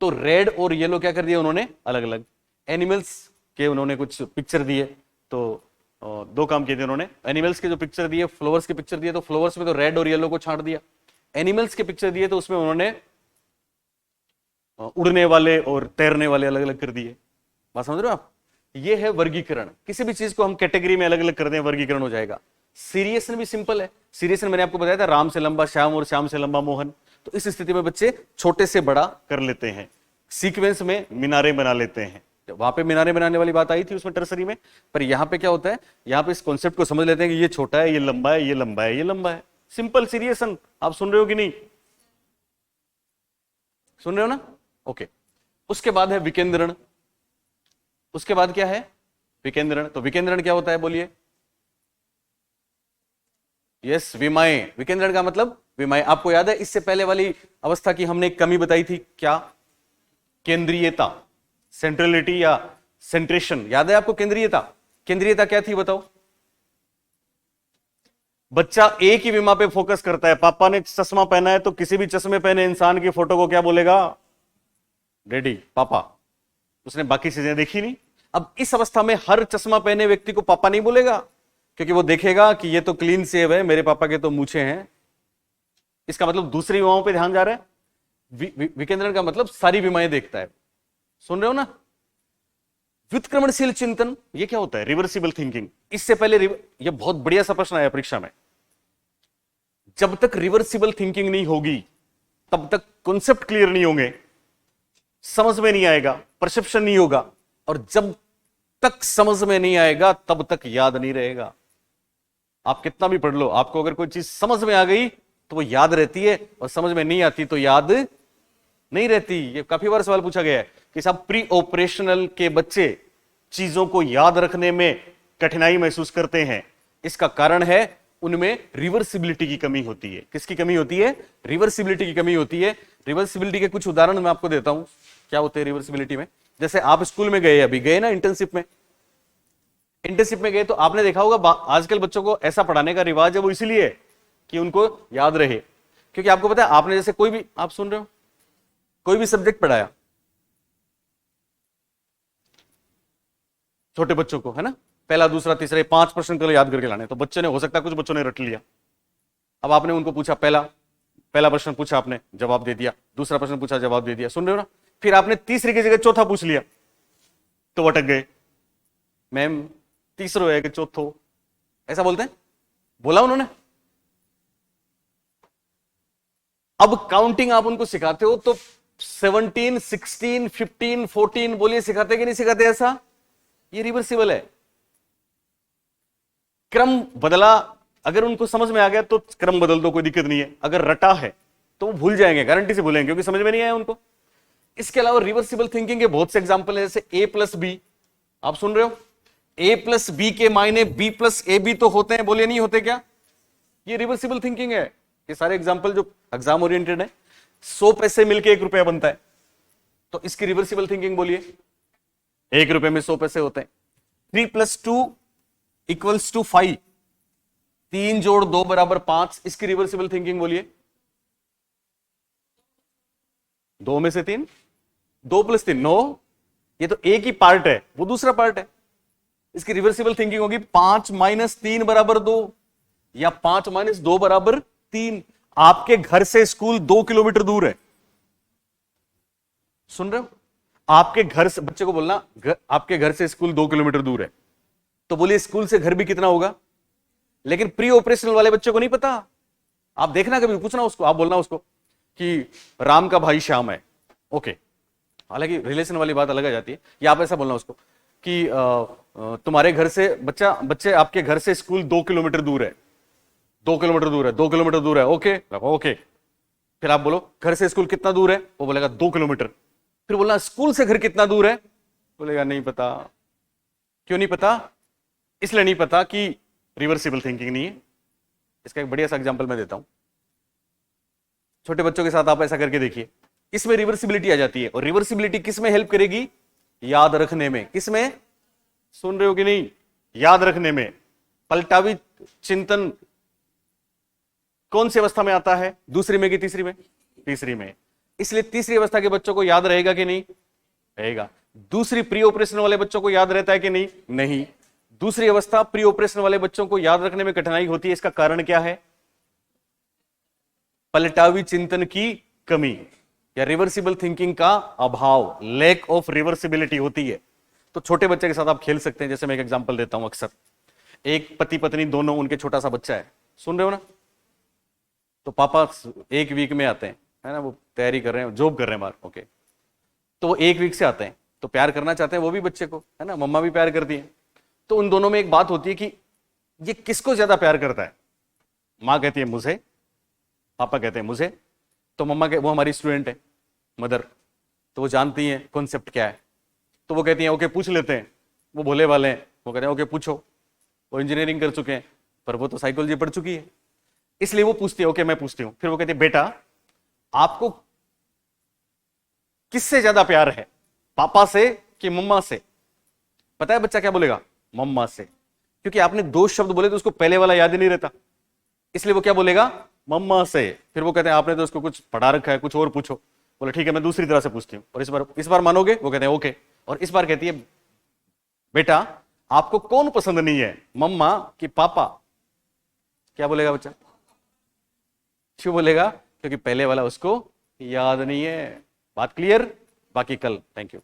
तो रेड और येलो क्या कर दिया उन्होंने, अलग अलग। एनिमल्स के उन्होंने कुछ पिक्चर दिए, तो दो काम किए थे उन्होंने। एनिमल्स के जो पिक्चर दिए, फ्लावर्स के पिक्चर दिए, तो फ्लावर्स में तो रेड और येलो को छांट दिया। एनिमल्स के पिक्चर दिए तो उसमें उन्होंने उड़ने वाले और तैरने वाले अलग अलग कर दिए। बात समझ रहे हो आप? ये है वर्गीकरण। किसी भी चीज को हम कैटेगरी में अलग अलग कर दें, वर्गीकरण हो जाएगा। सीरियसन भी सिंपल है। सीरियसन मैंने आपको बताया था, राम से लंबा श्याम और श्याम से लंबा मोहन। तो इस स्थिति में बच्चे छोटे से बड़ा कर लेते हैं, सीक्वेंस में मीनारे बना लेते हैं। वहां पे मीनारे बनाने वाली बात आई थी उसमें टर्सरी में, पर यहां पे क्या होता है, यहां पे इस कॉन्सेप्ट को समझ लेते हैं कि ये छोटा है, ये लंबा है, ये लंबा है, ये लंबा है। सिंपल सीरियसन। आप सुन रहे हो कि नहीं? सुन रहे हो ना? ओके। उसके बाद है विकेंद्रण। उसके बाद क्या है? विकेंद्रण। तो विकेंद्रण क्या होता है बोलिए? यस, विमाएं। विकेंद्रण का मतलब विमाएं। आपको याद है इससे पहले वाली अवस्था की हमने एक कमी बताई थी, क्या? केंद्रीयता, सेंट्रलिटी या सेंट्रेशन। याद है आपको केंद्रीयता? केंद्रीयता क्या थी बताओ? बच्चा एक ही विमा पे फोकस करता है। पापा ने चश्मा पहना है तो किसी भी चश्मे पहने इंसान की फोटो को क्या बोलेगा? डैडी, पापा। उसने बाकी चीजें देखी नहीं। अब इस अवस्था में हर चश्मा पहने व्यक्ति को पापा नहीं बोलेगा, क्योंकि वो देखेगा कि ये तो क्लीन सेव है, मेरे पापा के तो मूछे हैं। इसका मतलब दूसरी विमाओं पे ध्यान जा रहा है। विकेंद्रण का मतलब सारी विमाएं देखता है। सुन रहे हो ना? व्युत्क्रमणशील चिंतन, ये क्या होता है? Reversible thinking. इससे पहले ये बहुत बढ़िया सा प्रश्न आया परीक्षा में। जब तक रिवर्सिबल थिंकिंग नहीं होगी तब तक कॉन्सेप्ट क्लियर नहीं होंगे, समझ में नहीं आएगा, परसेप्शन नहीं होगा, और जब तक समझ में नहीं आएगा तब तक याद नहीं रहेगा। आप कितना भी पढ़ लो, आपको अगर कोई चीज समझ में आ गई तो वो याद रहती है, और समझ में नहीं आती तो याद नहीं रहती। ये काफी बार सवाल पूछा गया है कि साहब प्री ऑपरेशनल के बच्चे चीजों को याद रखने में कठिनाई महसूस करते हैं। इसका कारण है उनमें रिवर्सिबिलिटी की कमी होती है। किसकी कमी होती है? रिवर्सिबिलिटी की कमी होती है। रिवर्सिबिलिटी के कुछ उदाहरण मैं आपको देता हूं, क्या होते हैं रिवर्सिबिलिटी में। जैसे आप स्कूल में गए, अभी गए ना इंटर्नशिप में, इंटर्नशिप में गए तो आपने देखा होगा आजकल बच्चों को ऐसा पढ़ाने का रिवाज है वो इसलिए है कि उनको याद रहे। क्योंकि आपको पता है, आपने जैसे कोई भी, आप सुन रहे हो, कोई भी सब्जेक्ट पढ़ाया छोटे बच्चों को, है ना, पहला दूसरा तीसरा 5 प्रश्न के लिए याद करके लाने, तो बच्चे ने, हो सकता है कुछ बच्चों ने रट लिया। अब आपने उनको पूछा, पहला प्रश्न पूछा, आपने जवाब दे दिया, दूसरा प्रश्न पूछा, जवाब दे दिया, सुन रहे हो ना। फिर आपने तीसरी की जगह चौथा पूछ लिया तो अटक गए। मैम तीसरो है कि चौथो, ऐसा बोलते हैं, बोला उन्होंने। अब काउंटिंग आप उनको सिखाते हो तो 17, 16, 15, 14 बोलिए, सिखाते कि नहीं सिखाते? ऐसा, ये रिवर्सिबल है। क्रम बदला, अगर उनको समझ में आ गया तो क्रम बदल दो, कोई दिक्कत नहीं है। अगर रटा है तो वो भूल जाएंगे, गारंटी से भूलेंगे, क्योंकि समझ में नहीं आया उनको। इसके अलावा रिवर्सिबल थिंकिंग के बहुत से एग्जांपल है, जैसे ए प्लस बी। आप सुन रहे हो? ए प्लस बी के मायने बी प्लस ए बी तो होते हैं, बोलिए नहीं होते क्या? ये रिवर्सिबल थिंकिंग है। ये सारे एग्जांपल जो एग्जाम ओरिएंटेड है। 100 पैसे मिलके 1 रुपया बनता है, तो इसकी रिवर्सिबल थिंकिंग बोलिए। 1 रुपए में 100 पैसे होते हैं। 3 + 2 = 5, 3 जोड़ 2 = 5, इसकी रिवर्सिबल थिंकिंग बोलिए। 2 में से 3, 2 + 3 9, ये तो एक ही पार्ट है, वो दूसरा पार्ट है। इसकी रिवर्सिबल थिंकिंग होगी 5 - 3 = 2, या 5 - 2 = 3। आपके घर से स्कूल 2 किलोमीटर दूर है, सुन रहे हो? आपके घर से, बच्चे को बोलना आपके घर से स्कूल 2 किलोमीटर दूर है, तो बोलिए स्कूल से घर भी कितना होगा। लेकिन प्री ऑपरेशनल वाले बच्चे को नहीं पता। आप देखना, कभी पूछना उसको, आप बोलना उसको कि राम का भाई श्याम है, ओके, हालांकि रिलेशन वाली बात अलग आ जाती है। या आप ऐसा बोलना उसको कि तुम्हारे घर से बच्चे आपके घर से स्कूल 2 किलोमीटर दूर है, 2 किलोमीटर दूर है, 2 किलोमीटर दूर है, ओके ओके। फिर आप बोलो घर से स्कूल कितना दूर है, वो बोलेगा 2 किलोमीटर। फिर बोलना स्कूल से घर कितना दूर है, बोलेगा नहीं पता। क्यों नहीं पता? इसलिए नहीं पता कि रिवर्सिबल थिंकिंग नहीं है। इसका एक बढ़िया सा एग्जांपल मैं देता हूं। छोटे बच्चों के साथ आप ऐसा करके देखिए, इसमें रिवर्सिबिलिटी आ जाती है। और रिवर्सिबिलिटी किस में हेल्प करेगी? याद रखने में। किस में? सुन रहे हो कि नहीं? याद रखने में। पलटावी चिंतन कौन सी अवस्था में आता है? दूसरी में कि तीसरी में? तीसरी में। इसलिए तीसरी अवस्था के बच्चों को याद रहेगा कि नहीं? रहेगा। दूसरी प्री ऑपरेशन वाले बच्चों को याद रहता है कि नहीं? नहीं। दूसरी अवस्था प्री ऑपरेशन वाले बच्चों को याद रखने में कठिनाई होती है। इसका कारण क्या है? पलटावी चिंतन की कमी या रिवर्सिबल थिंकिंग का अभाव, लैक ऑफ रिवर्सिबिलिटी होती है। तो छोटे बच्चे के साथ आप खेल सकते हैं। जैसे मैं एक एग्जांपल देता हूं, अक्सर एक पति पत्नी दोनों, उनके छोटा सा बच्चा है, सुन रहे हो ना? तो पापा 1 वीक में आते हैं, है ना, वो तैयारी कर रहे हैं, जॉब कर रहे हैं बाहर, ओके। तो वो 1 वीक से आते हैं, तो प्यार करना चाहते हैं वो भी बच्चे को, है ना, मम्मा भी प्यार करती है। तो उन दोनों में एक बात होती है कि ये किसको ज्यादा प्यार करता है। माँ कहती है मुझे, पापा कहते हैं मुझे। तो मम्मा के, वो हमारी स्टूडेंट है, मदर, तो वो जानती है कॉन्सेप्ट क्या है। तो वो कहती हैं ओके पूछ लेते हैं, वो भोले वाले हैं, वो कहते हैं ओके पूछो। वो इंजीनियरिंग कर चुके हैं, पर वो तो साइकोलॉजी पढ़ चुकी है, इसलिए वो पूछती है ओके मैं पूछती हूँ। फिर वो कहती है बेटा आपको किससे ज्यादा प्यार है, पापा से कि मम्मा से? पता है बच्चा क्या बोलेगा? मम्मा से। क्योंकि आपने 2 शब्द बोले तो उसको पहले वाला याद ही नहीं रहता, इसलिए वो क्या बोलेगा? मम्मा से। फिर वो कहते हैं आपने तो उसको कुछ पढ़ा रखा है, कुछ और पूछो। बोले ठीक है मैं दूसरी तरह से पूछती हूँ, और इस बार मानोगे? वो कहते हैं ओके। और इस बार कहती है बेटा आपको कौन पसंद नहीं है, मम्मा कि पापा? क्या बोलेगा बच्चा? क्यों बोलेगा? क्योंकि पहले वाला उसको याद नहीं है। बात क्लियर? बाकी कल। Thank you.